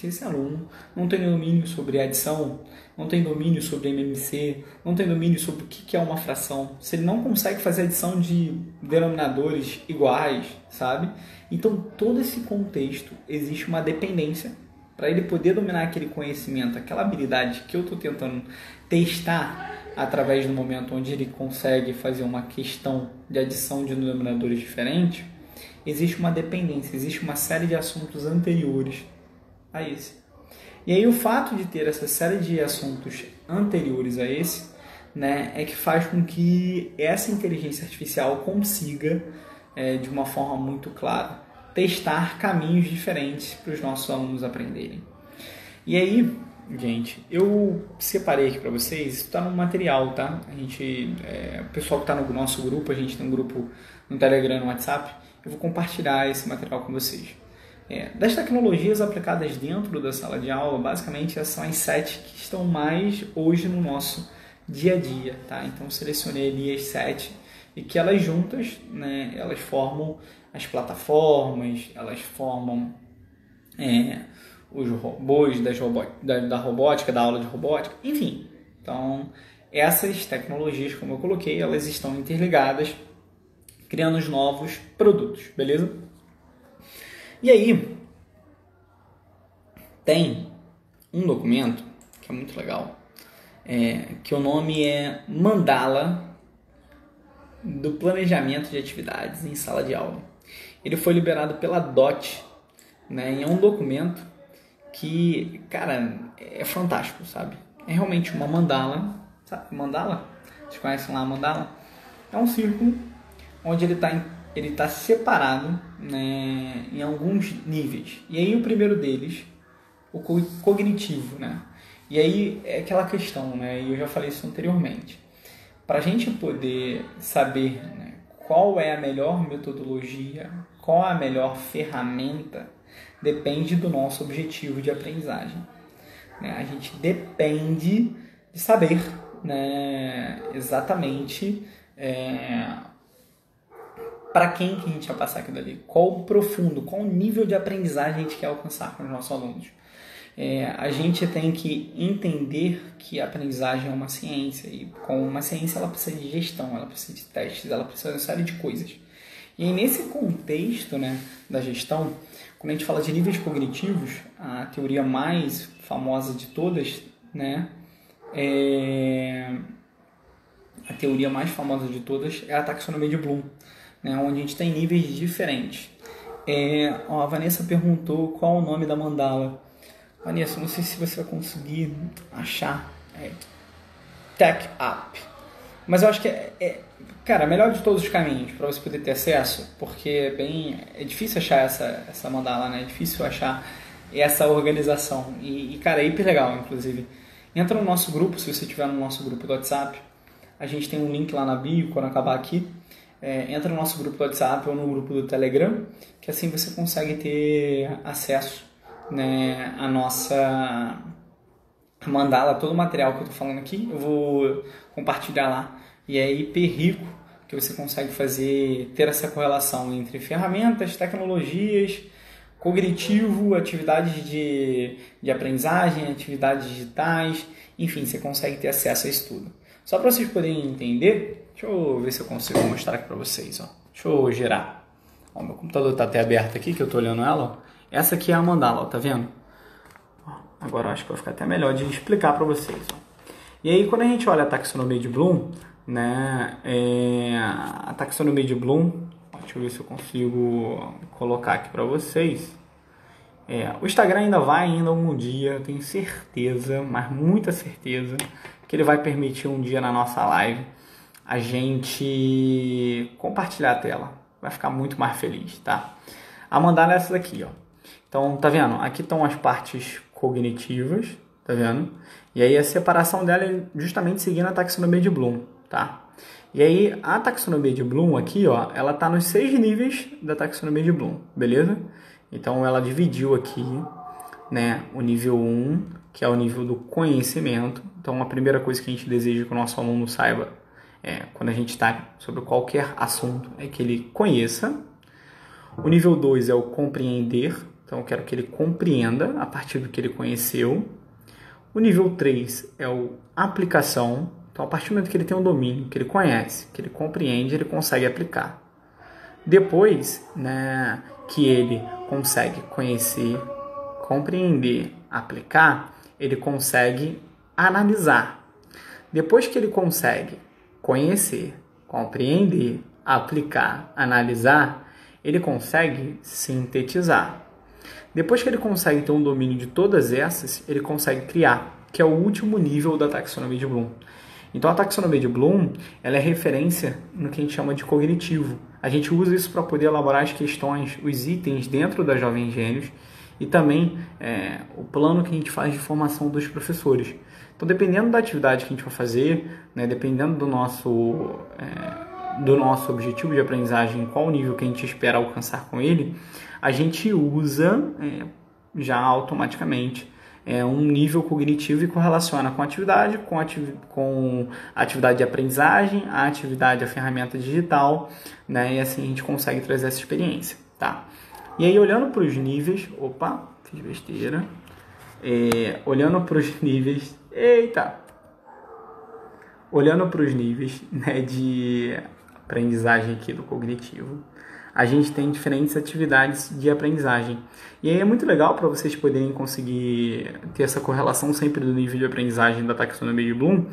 esse aluno não tem domínio sobre adição, não tem domínio sobre MMC, não tem domínio sobre o que é uma fração, se ele não consegue fazer adição de denominadores iguais, sabe? Então, todo esse contexto, existe uma dependência para ele poder dominar aquele conhecimento, aquela habilidade que eu estou tentando testar através do momento onde ele consegue fazer uma questão de adição de denominadores diferentes, existe uma dependência, existe uma série de assuntos anteriores a esse. E aí o fato de ter essa série de assuntos anteriores a esse, é que faz com que essa inteligência artificial consiga, de uma forma muito clara, testar caminhos diferentes para os nossos alunos aprenderem. E aí, gente, eu separei aqui para vocês, isso está no material, tá? O pessoal que está no nosso grupo, a gente tem um grupo no Telegram, no WhatsApp, eu vou compartilhar esse material com vocês. Das tecnologias aplicadas dentro da sala de aula, basicamente essas são as 7 que estão mais hoje no nosso dia a dia, tá? Então, selecionei ali as 7 e que elas juntas, elas formam as plataformas, elas formam os robôs da robótica, da aula de robótica, enfim. Então, essas tecnologias, como eu coloquei, elas estão interligadas, criando os novos produtos, beleza? E aí, tem um documento que é muito legal, que o nome é Mandala do Planejamento de Atividades em Sala de Aula. Ele foi liberado pela DOT, e é um documento que, cara, é fantástico, sabe? É realmente uma mandala, sabe? Mandala? Vocês conhecem lá a mandala? É um círculo onde ele está separado, em alguns níveis. E aí o primeiro deles, o cognitivo, E aí é aquela questão, e eu já falei isso anteriormente. Para a gente poder saber qual é a melhor metodologia, qual a melhor ferramenta, depende do nosso objetivo de aprendizagem. A gente depende de saber exatamente para quem que a gente vai passar aquilo ali, qual o profundo, qual o nível de aprendizagem a gente quer alcançar com os nossos alunos. A gente tem que entender que a aprendizagem é uma ciência, e com uma ciência ela precisa de gestão, ela precisa de testes, ela precisa de uma série de coisas. E aí, nesse contexto, né, da gestão, quando a gente fala de níveis cognitivos, a teoria mais famosa de todas, né, a teoria mais famosa de todas é a taxonomia de Bloom, né, onde a gente tem níveis diferentes. A Vanessa perguntou qual o nome da mandala. Vanessa, não sei se você vai conseguir achar. Tech Up. Mas eu acho que cara, melhor de todos os caminhos para você poder ter acesso, porque é difícil achar essa mandala, né? É difícil achar essa organização. Cara, é hiper legal, inclusive. Entra no nosso grupo, se você estiver no nosso grupo do WhatsApp. A gente tem um link lá na bio, quando acabar aqui. Entra no nosso grupo do WhatsApp ou no grupo do Telegram, que assim você consegue ter acesso, né, à nossa mandala, todo o material que eu estou falando aqui, eu vou compartilhar lá. E é hiper rico, que você consegue ter essa correlação entre ferramentas, tecnologias, cognitivo, atividades de aprendizagem, atividades digitais, enfim, você consegue ter acesso a isso tudo. Só para vocês poderem entender, deixa eu ver se eu consigo mostrar aqui para vocês. Ó. Deixa eu girar. Ó, meu computador está até aberto aqui, que eu estou olhando ela. Ó. Essa aqui é a mandala, ó, tá vendo? Ó, agora eu acho que vai ficar até melhor de explicar para vocês. Ó. E aí, quando a gente olha a taxonomia de Bloom, né, a taxonomia de Bloom, deixa eu ver se eu consigo colocar aqui para vocês. O Instagram ainda algum dia, eu tenho certeza, mas muita certeza, que ele vai permitir um dia na nossa live a gente compartilhar a tela. Vai ficar muito mais feliz, tá? A mandala é essa daqui, ó. Então, tá vendo? Aqui estão as partes cognitivas, tá vendo? E aí a separação dela é justamente seguindo a taxonomia de Bloom, tá? E aí a taxonomia de Bloom aqui, ó, ela tá nos 6 níveis da taxonomia de Bloom, beleza? Então ela dividiu aqui, né, o nível 1, que é o nível do conhecimento. Então a primeira coisa que a gente deseja que o nosso aluno saiba, quando a gente está sobre qualquer assunto, é que ele conheça. O nível 2 é o compreender, então eu quero que ele compreenda a partir do que ele conheceu. O nível 3 é o aplicação, então a partir do momento que ele tem um domínio, que ele conhece, que ele compreende, ele consegue aplicar. Depois, né, que ele consegue conhecer, compreender, aplicar, ele consegue analisar. Depois que ele consegue conhecer, compreender, aplicar, analisar, ele consegue sintetizar. Depois que ele consegue ter um domínio de todas essas, ele consegue criar, que é o último nível da taxonomia de Bloom. Então a taxonomia de Bloom, ela é referência no que a gente chama de cognitivo. A gente usa isso para poder elaborar as questões, os itens dentro da Jovem Gênios e também o plano que a gente faz de formação dos professores. Então, dependendo da atividade que a gente vai fazer, né, dependendo do nosso objetivo de aprendizagem, qual o nível que a gente espera alcançar com ele, a gente usa já automaticamente um nível cognitivo e correlaciona com a atividade, com a atividade de aprendizagem, a atividade, a ferramenta digital, né, e assim a gente consegue trazer essa experiência, tá? E aí, olhando para os níveis, fiz besteira, olhando para os níveis, olhando para os níveis, né, de aprendizagem aqui do cognitivo, a gente tem diferentes atividades de aprendizagem. E aí é muito legal para vocês poderem conseguir ter essa correlação sempre do nível de aprendizagem da taxonomia de Bloom.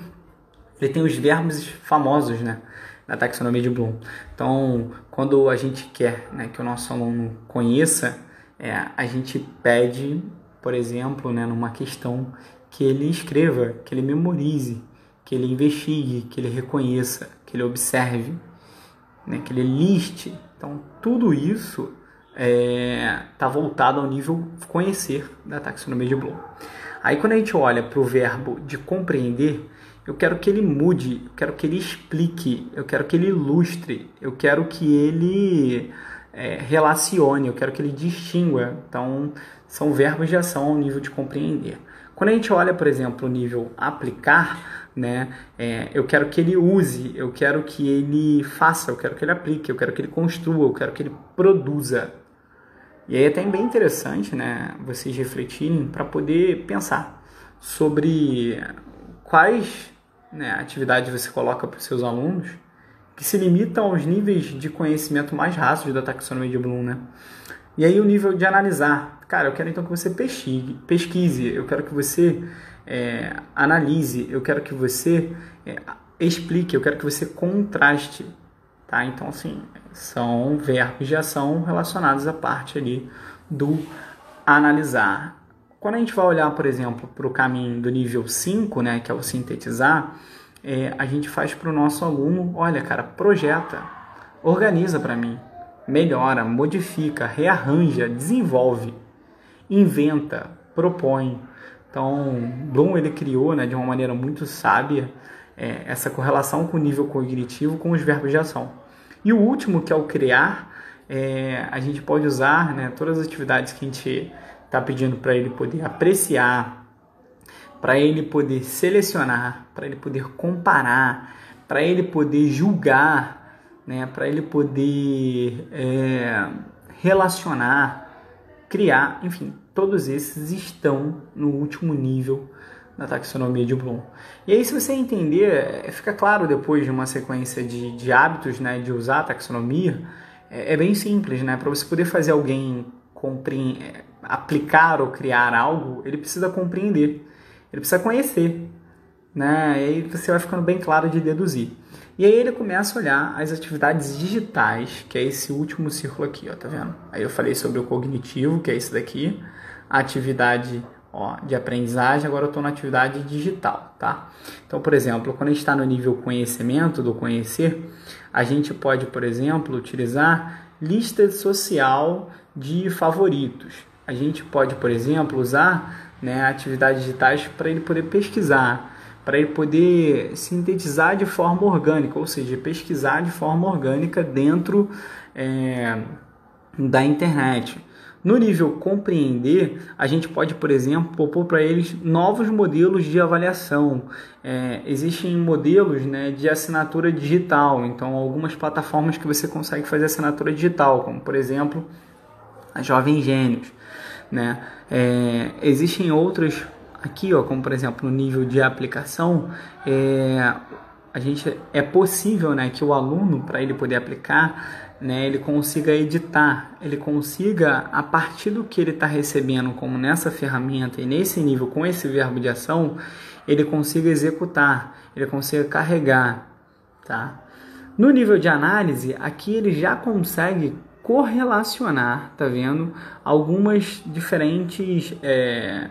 Ele tem os verbos famosos, né, da taxonomia de Bloom. Então, quando a gente quer, né, que o nosso aluno conheça, a gente pede, por exemplo, né, numa questão, que ele escreva, que ele memorize, que ele investigue, que ele reconheça, que ele observe, né, que ele liste. Então, tudo isso está voltado ao nível conhecer da taxonomia de Bloom. Aí, quando a gente olha para o verbo de compreender, eu quero que ele mude, eu quero que ele explique, eu quero que ele ilustre, eu quero que ele relacione, eu quero que ele distingua. Então, são verbos de ação ao nível de compreender. Quando a gente olha, por exemplo, o nível aplicar, né, eu quero que ele use, eu quero que ele faça, eu quero que ele aplique, eu quero que ele construa, eu quero que ele produza. E aí é até bem interessante, né, vocês refletirem para poder pensar sobre quais, né, atividades você coloca para os seus alunos, que se limita aos níveis de conhecimento mais rasos da taxonomia de Bloom, né? E aí o nível de analisar. Cara, eu quero então que você pesquise, eu quero que você analise, eu quero que você explique, eu quero que você contraste, tá? Então, assim, são verbos de ação relacionados à parte ali do analisar. Quando a gente vai olhar, por exemplo, para o caminho do nível 5, né, que é o sintetizar, a gente faz para o nosso aluno, olha, cara, projeta, organiza para mim, melhora, modifica, rearranja, desenvolve, inventa, propõe. Então, Bloom ele criou, né, de uma maneira muito sábia essa correlação com o nível cognitivo com os verbos de ação. E o último, que é o criar, a gente pode usar, né, todas as atividades que a gente está pedindo para ele poder apreciar, para ele poder selecionar, para ele poder comparar, para ele poder julgar, né, para ele poder relacionar, criar, enfim, todos esses estão no último nível da taxonomia de Bloom. E aí, se você entender, fica claro depois de uma sequência de hábitos, né, de usar a taxonomia, é bem simples, né? Para você poder fazer alguém aplicar ou criar algo, ele precisa compreender, ele precisa conhecer, né? E aí você vai ficando bem claro de deduzir. E aí ele começa a olhar as atividades digitais, que é esse último círculo aqui, ó, tá vendo? Aí eu falei sobre o cognitivo, que é esse daqui, a atividade de aprendizagem, agora eu estou na atividade digital, tá? Então, por exemplo, quando a gente está no nível conhecimento, do conhecer, a gente pode, por exemplo, utilizar lista social de favoritos. A gente pode, por exemplo, usar, né, atividades digitais para ele poder pesquisar, para ele poder sintetizar de forma orgânica, ou seja, pesquisar de forma orgânica dentro da internet. No nível compreender, a gente pode, por exemplo, propor para eles novos modelos de avaliação. Existem modelos, né, de assinatura digital, então algumas plataformas que você consegue fazer assinatura digital, como por exemplo a Jovem Gênios, né? Existem outras aqui, ó, como por exemplo no nível de aplicação, é possível, né, que o aluno, para ele poder aplicar, né, ele consiga editar, ele consiga, a partir do que ele está recebendo como nessa ferramenta e nesse nível com esse verbo de ação, ele consiga executar, ele consiga carregar, tá? No nível de análise, aqui ele já consegue correlacionar, tá vendo? Algumas diferentes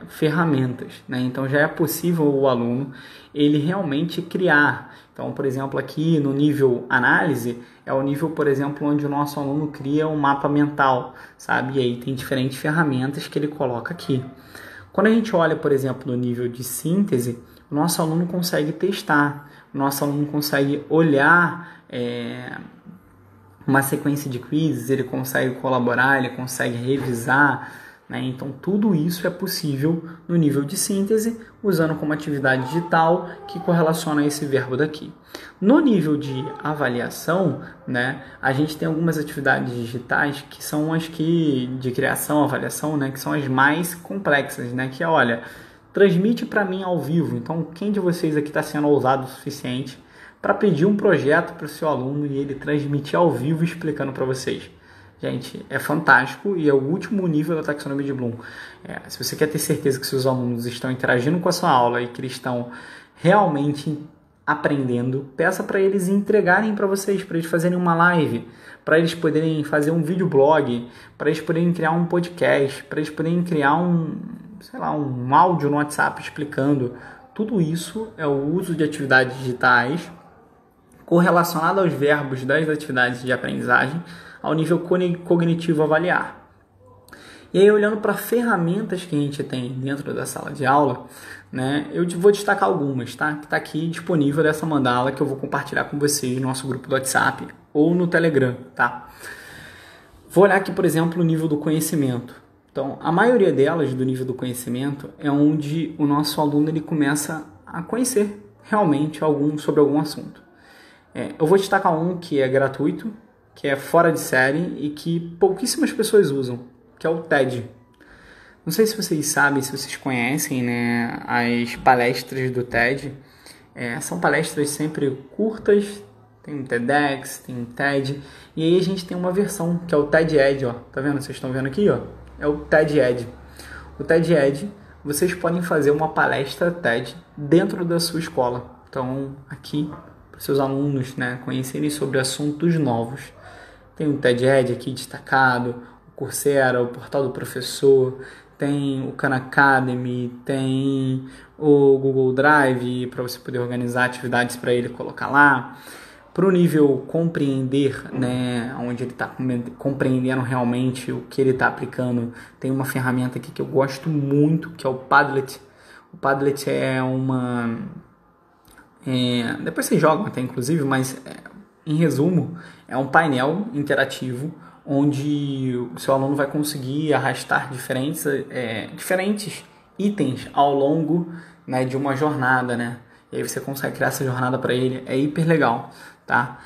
ferramentas, né? Então já é possível o aluno ele realmente criar. Então, por exemplo, aqui no nível análise, é o nível, por exemplo, onde o nosso aluno cria um mapa mental, sabe? E aí tem diferentes ferramentas que ele coloca aqui. Quando a gente olha, por exemplo, no nível de síntese, o nosso aluno consegue testar, o nosso aluno consegue olhar uma sequência de quizzes, ele consegue colaborar, ele consegue revisar, né? Então tudo isso é possível no nível de síntese, usando como atividade digital que correlaciona esse verbo daqui. No nível de avaliação, né, a gente tem algumas atividades digitais que são as de criação, avaliação, né, que são as mais complexas, né, que é, olha, transmite para mim ao vivo. Então, quem de vocês aqui está sendo ousado o suficiente para pedir um projeto para o seu aluno e ele transmitir ao vivo explicando para vocês? Gente, é fantástico e é o último nível da taxonomia de Bloom. Se você quer ter certeza que seus alunos estão interagindo com a sua aula e que eles estão realmente aprendendo, peça para eles entregarem para vocês, para eles fazerem uma live, para eles poderem fazer um videoblog, para eles poderem criar um podcast, para eles poderem criar um áudio no WhatsApp explicando. Tudo isso é o uso de atividades digitais correlacionado aos verbos das atividades de aprendizagem ao nível cognitivo avaliar. E aí, olhando para ferramentas que a gente tem dentro da sala de aula, né, eu vou destacar algumas, tá? Que está aqui disponível dessa mandala que eu vou compartilhar com vocês no nosso grupo do WhatsApp ou no Telegram, tá? Vou olhar aqui, por exemplo, o nível do conhecimento. Então, a maioria delas do nível do conhecimento é onde o nosso aluno ele começa a conhecer realmente sobre algum assunto. Eu vou destacar um que é gratuito, que é fora de série e que pouquíssimas pessoas usam, que é o TED. Não sei se vocês sabem, se vocês conhecem, né, as palestras do TED. São palestras sempre curtas, Tem um TEDx, tem um TED, e aí a gente tem uma versão, que é o TED Ed, ó. Tá vendo? Vocês estão vendo aqui, ó? É o TED Ed. O TED Ed, vocês podem fazer uma palestra TED dentro da sua escola. Então, aqui, para os seus alunos, né, conhecerem sobre assuntos novos. Tem o TED Ed aqui destacado, o Coursera, o Portal do Professor, tem o Khan Academy, tem o Google Drive para você poder organizar atividades para ele colocar lá. Para o nível compreender, né, onde ele está compreendendo realmente o que ele está aplicando, tem uma ferramenta aqui que eu gosto muito, que é o Padlet. O Padlet é uma... depois vocês jogam até inclusive, mas em resumo, é um painel interativo onde o seu aluno vai conseguir arrastar diferentes itens ao longo, né, de uma jornada, né? E aí você consegue criar essa jornada para ele, é hiper legal, tá?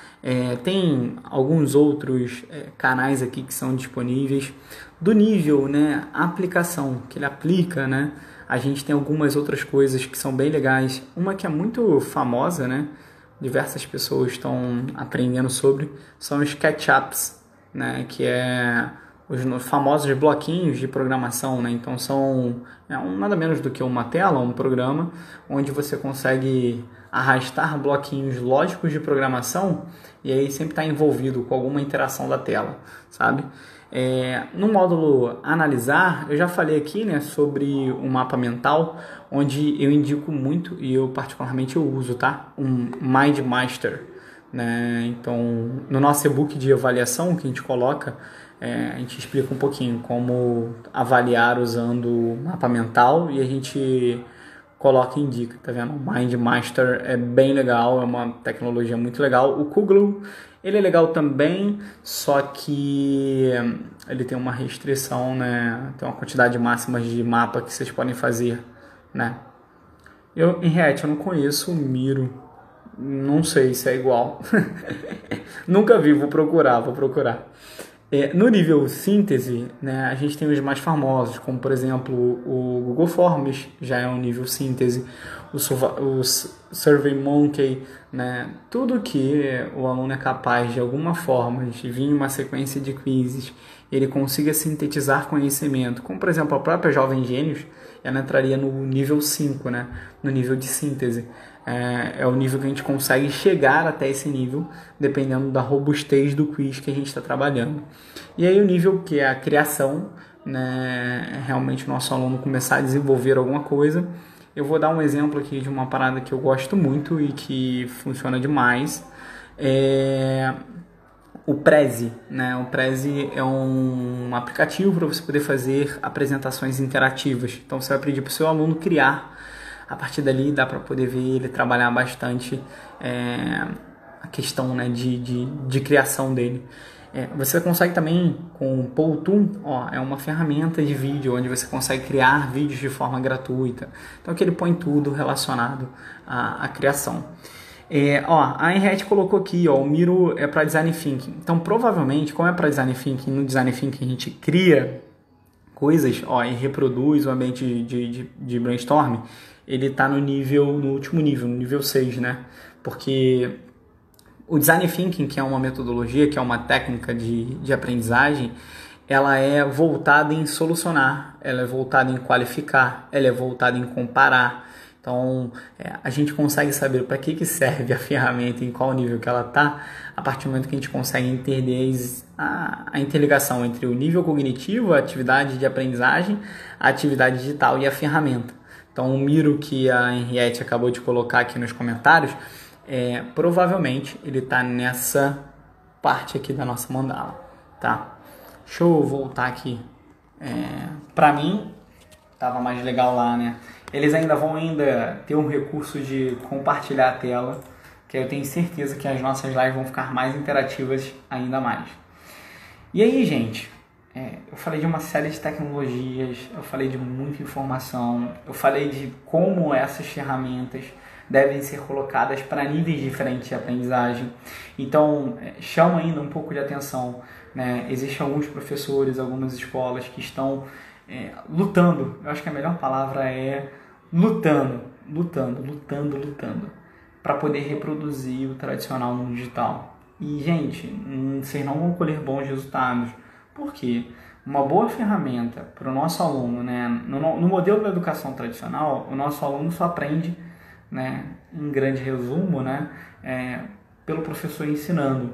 Tem alguns outros canais aqui que são disponíveis do nível, né, aplicação que ele aplica, né? A gente tem algumas outras coisas que são bem legais. Uma que é muito famosa, né? Diversas pessoas estão aprendendo sobre, são os SketchUps, né? Que é os famosos bloquinhos de programação, né? Então são nada menos do que uma tela, um programa, onde você consegue arrastar bloquinhos lógicos de programação e aí sempre está envolvido com alguma interação da tela, sabe? No módulo analisar, eu já falei aqui, né, sobre o mapa mental, onde eu indico muito, e eu particularmente eu uso, tá? Um MindMaster, né? Então, no nosso e-book de avaliação que a gente coloca, a gente explica um pouquinho como avaliar usando o mapa mental e a gente coloca em dica, tá vendo? O MindMaster é bem legal, é uma tecnologia muito legal. O Kuglu, ele é legal também, só que ele tem uma restrição, né? Tem uma quantidade máxima de mapa que vocês podem fazer, né? Eu, em React, eu não conheço o Miro, não sei se é igual. Nunca vi, vou procurar. No nível síntese, né, a gente tem os mais famosos, como por exemplo o Google Forms, já é um nível síntese, o SurveyMonkey, né, tudo que o aluno é capaz de alguma forma de vir em uma sequência de quizzes, ele consiga sintetizar conhecimento, como por exemplo a própria Jovem Gênios, ela entraria no nível 5, né, no nível de síntese. É o nível que a gente consegue chegar até esse nível, dependendo da robustez do quiz que a gente está trabalhando. E aí o nível que é a criação, né, realmente o nosso aluno começar a desenvolver alguma coisa. Eu vou dar um exemplo aqui de uma parada que eu gosto muito e que funciona demais. O Prezi, né? O Prezi é um aplicativo para você poder fazer apresentações interativas. Então você vai pedir para o seu aluno criar. A partir dali dá para poder ver ele trabalhar bastante a questão, né, de criação dele. Você consegue também com o Powtoon, é uma ferramenta de vídeo onde você consegue criar vídeos de forma gratuita. Então aqui ele põe tudo relacionado à criação. A Henriette colocou aqui, o Miro é para Design Thinking. Então provavelmente, como é para Design Thinking, no Design Thinking a gente cria coisas, e reproduz o ambiente de brainstorm, ele está no último nível, no nível 6, né? Porque o Design Thinking, que é uma metodologia, que é uma técnica de aprendizagem, ela é voltada em solucionar, ela é voltada em qualificar, ela é voltada em comparar. Então, a gente consegue saber para que serve a ferramenta, em qual nível que ela está, a partir do momento que a gente consegue entender a interligação entre o nível cognitivo, a atividade de aprendizagem, a atividade digital e a ferramenta. Então, o Miro que a Henriette acabou de colocar aqui nos comentários, provavelmente ele está nessa parte aqui da nossa mandala, tá? Deixa eu voltar aqui. Para mim, tava mais legal lá, né? Eles ainda vão ter um recurso de compartilhar a tela, que eu tenho certeza que as nossas lives vão ficar mais interativas ainda mais. E aí, gente, eu falei de uma série de tecnologias, eu falei de muita informação, eu falei de como essas ferramentas devem ser colocadas para níveis diferentes de aprendizagem. Então, chama ainda um pouco de atenção, né? Existem alguns professores, algumas escolas que estão lutando. Eu acho que a melhor palavra é lutando, para poder reproduzir o tradicional no digital. E, gente, vocês não vão colher bons resultados. Por quê? Uma boa ferramenta para o nosso aluno, né? No modelo da educação tradicional, o nosso aluno só aprende, né, em grande resumo, né, pelo professor ensinando.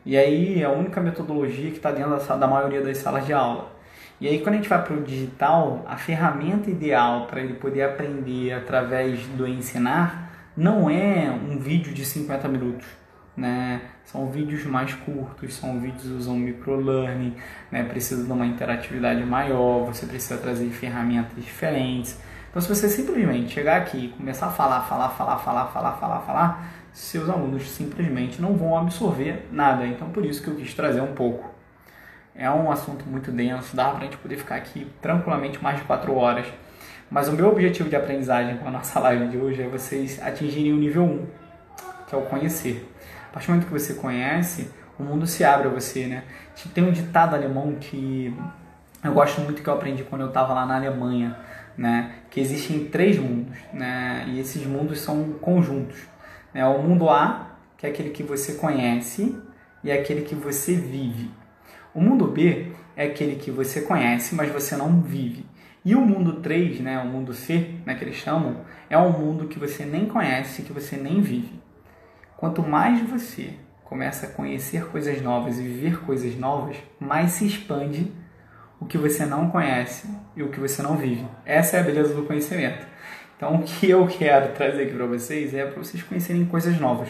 E aí é a única metodologia que está dentro da maioria das salas de aula. E aí quando a gente vai para o digital, a ferramenta ideal para ele poder aprender através do ensinar não é um vídeo de 50 minutos. Né? São vídeos mais curtos, são vídeos que usam microlearning, né? Precisa de uma interatividade maior, você precisa trazer ferramentas diferentes. Então, se você simplesmente chegar aqui e começar a falar, seus alunos simplesmente não vão absorver nada. Então, por isso que eu quis trazer um pouco. É um assunto muito denso, dá pra gente poder ficar aqui tranquilamente mais de 4 horas. Mas o meu objetivo de aprendizagem com a nossa live de hoje é vocês atingirem o nível 1, que é o conhecer. A partir do momento que você conhece, o mundo se abre a você, né? Tem um ditado alemão que eu gosto muito, que eu aprendi quando eu estava lá na Alemanha, né? Que existem 3 mundos, né? E esses mundos são conjuntos, né? O mundo A, que é aquele que você conhece, e é aquele que você vive. O mundo B é aquele que você conhece, mas você não vive. E o mundo 3, né? O mundo C, né, que eles chamam, é um mundo que você nem conhece, que você nem vive. Quanto mais você começa a conhecer coisas novas e viver coisas novas, mais se expande o que você não conhece e o que você não vive. Essa é a beleza do conhecimento. Então, o que eu quero trazer aqui para vocês é para vocês conhecerem coisas novas,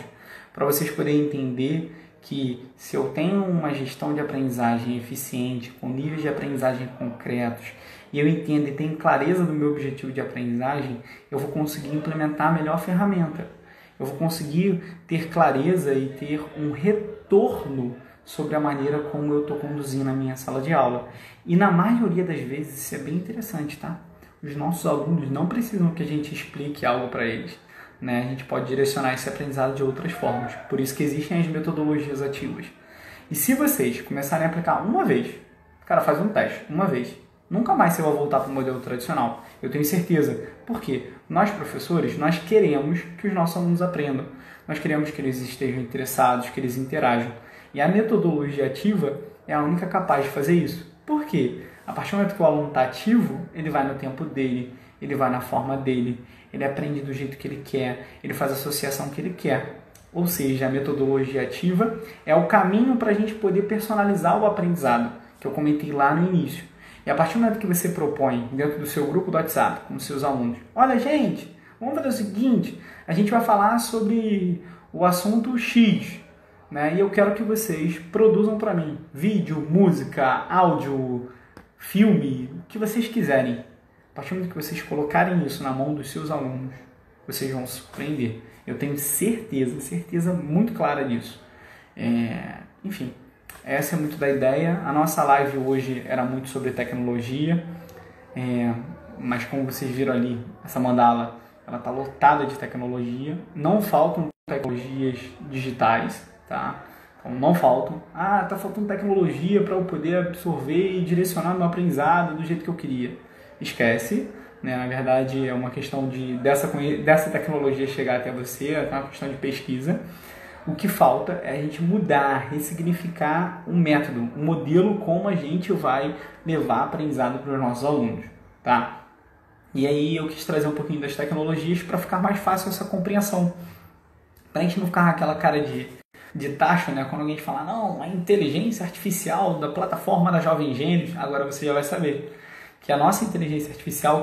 para vocês poderem entender que se eu tenho uma gestão de aprendizagem eficiente, com níveis de aprendizagem concretos, e eu entendo e tenho clareza do meu objetivo de aprendizagem, eu vou conseguir implementar a melhor ferramenta. Eu vou conseguir ter clareza e ter um retorno sobre a maneira como eu estou conduzindo a minha sala de aula. E na maioria das vezes isso é bem interessante, tá? Os nossos alunos não precisam que a gente explique algo para eles, né? A gente pode direcionar esse aprendizado de outras formas. Por isso que existem as metodologias ativas. E se vocês começarem a aplicar uma vez, cara, faz um teste, uma vez, nunca mais você vai voltar para o modelo tradicional. Eu tenho certeza. Por quê? Nós, professores, nós queremos que os nossos alunos aprendam. Nós queremos que eles estejam interessados, que eles interajam. E a metodologia ativa é a única capaz de fazer isso. Por quê? A partir do momento que o aluno está ativo, ele vai no tempo dele, ele vai na forma dele, ele aprende do jeito que ele quer, ele faz a associação que ele quer. Ou seja, a metodologia ativa é o caminho para a gente poder personalizar o aprendizado, que eu comentei lá no início. E a partir do momento que você propõe dentro do seu grupo do WhatsApp, com seus alunos, olha gente, vamos fazer o seguinte, a gente vai falar sobre o assunto X, né? E eu quero que vocês produzam para mim vídeo, música, áudio, filme, o que vocês quiserem. A partir do momento que vocês colocarem isso na mão dos seus alunos, vocês vão se surpreender. Eu tenho certeza muito clara disso. Enfim, essa é muito da ideia. A nossa live hoje era muito sobre tecnologia, mas como vocês viram ali, essa mandala, ela está lotada de tecnologia. Não faltam tecnologias digitais, tá? Então não faltam. Tá faltando tecnologia para eu poder absorver e direcionar meu aprendizado do jeito que eu queria. Esquece, né? Na verdade é uma questão dessa tecnologia chegar até você, é uma questão de pesquisa. O que falta é a gente mudar, ressignificar um método, um modelo como a gente vai levar aprendizado para os nossos alunos, tá? E aí eu quis trazer um pouquinho das tecnologias para ficar mais fácil essa compreensão. Para a gente não ficar com aquela cara de tacho, né? Quando alguém fala, não, a inteligência artificial da plataforma da Jovem Gênios, agora você já vai saber que a nossa inteligência artificial,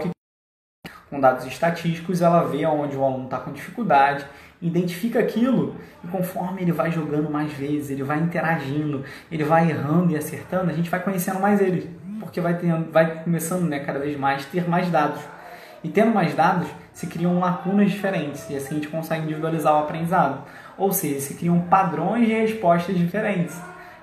com dados estatísticos, ela vê onde o aluno está com dificuldade, identifica aquilo e conforme ele vai jogando mais vezes, ele vai interagindo, ele vai errando e acertando, a gente vai conhecendo mais ele, porque vai começando, né, cada vez mais ter mais dados. E tendo mais dados, se criam lacunas diferentes e assim a gente consegue individualizar o aprendizado. Ou seja, se criam padrões de respostas diferentes.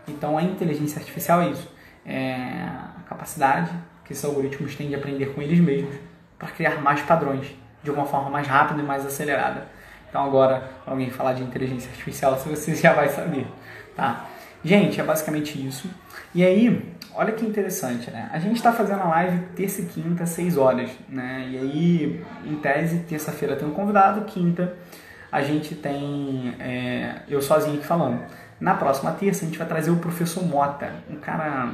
Então a inteligência artificial é isso. É a capacidade que esses algoritmos têm de aprender com eles mesmos para criar mais padrões de uma forma mais rápida e mais acelerada. Então agora, quando alguém falar de inteligência artificial, você já vai saber, tá? Gente, é basicamente isso. E aí, olha que interessante, né? A gente está fazendo a live terça e quinta, 6 horas, né? E aí, em tese, terça-feira tem um convidado, quinta a gente tem eu sozinho aqui falando. Na próxima terça a gente vai trazer o professor Mota, um cara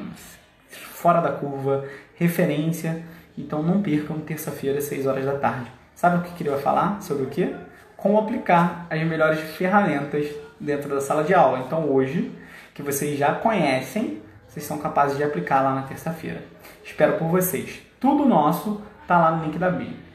fora da curva, referência. Então não percam, terça-feira, 6 horas da tarde. Sabe o que eu queria falar? Sobre o quê? Como aplicar as melhores ferramentas dentro da sala de aula. Então hoje, que vocês já conhecem, vocês são capazes de aplicar lá na terça-feira. Espero por vocês. Tudo nosso está lá no link da bio.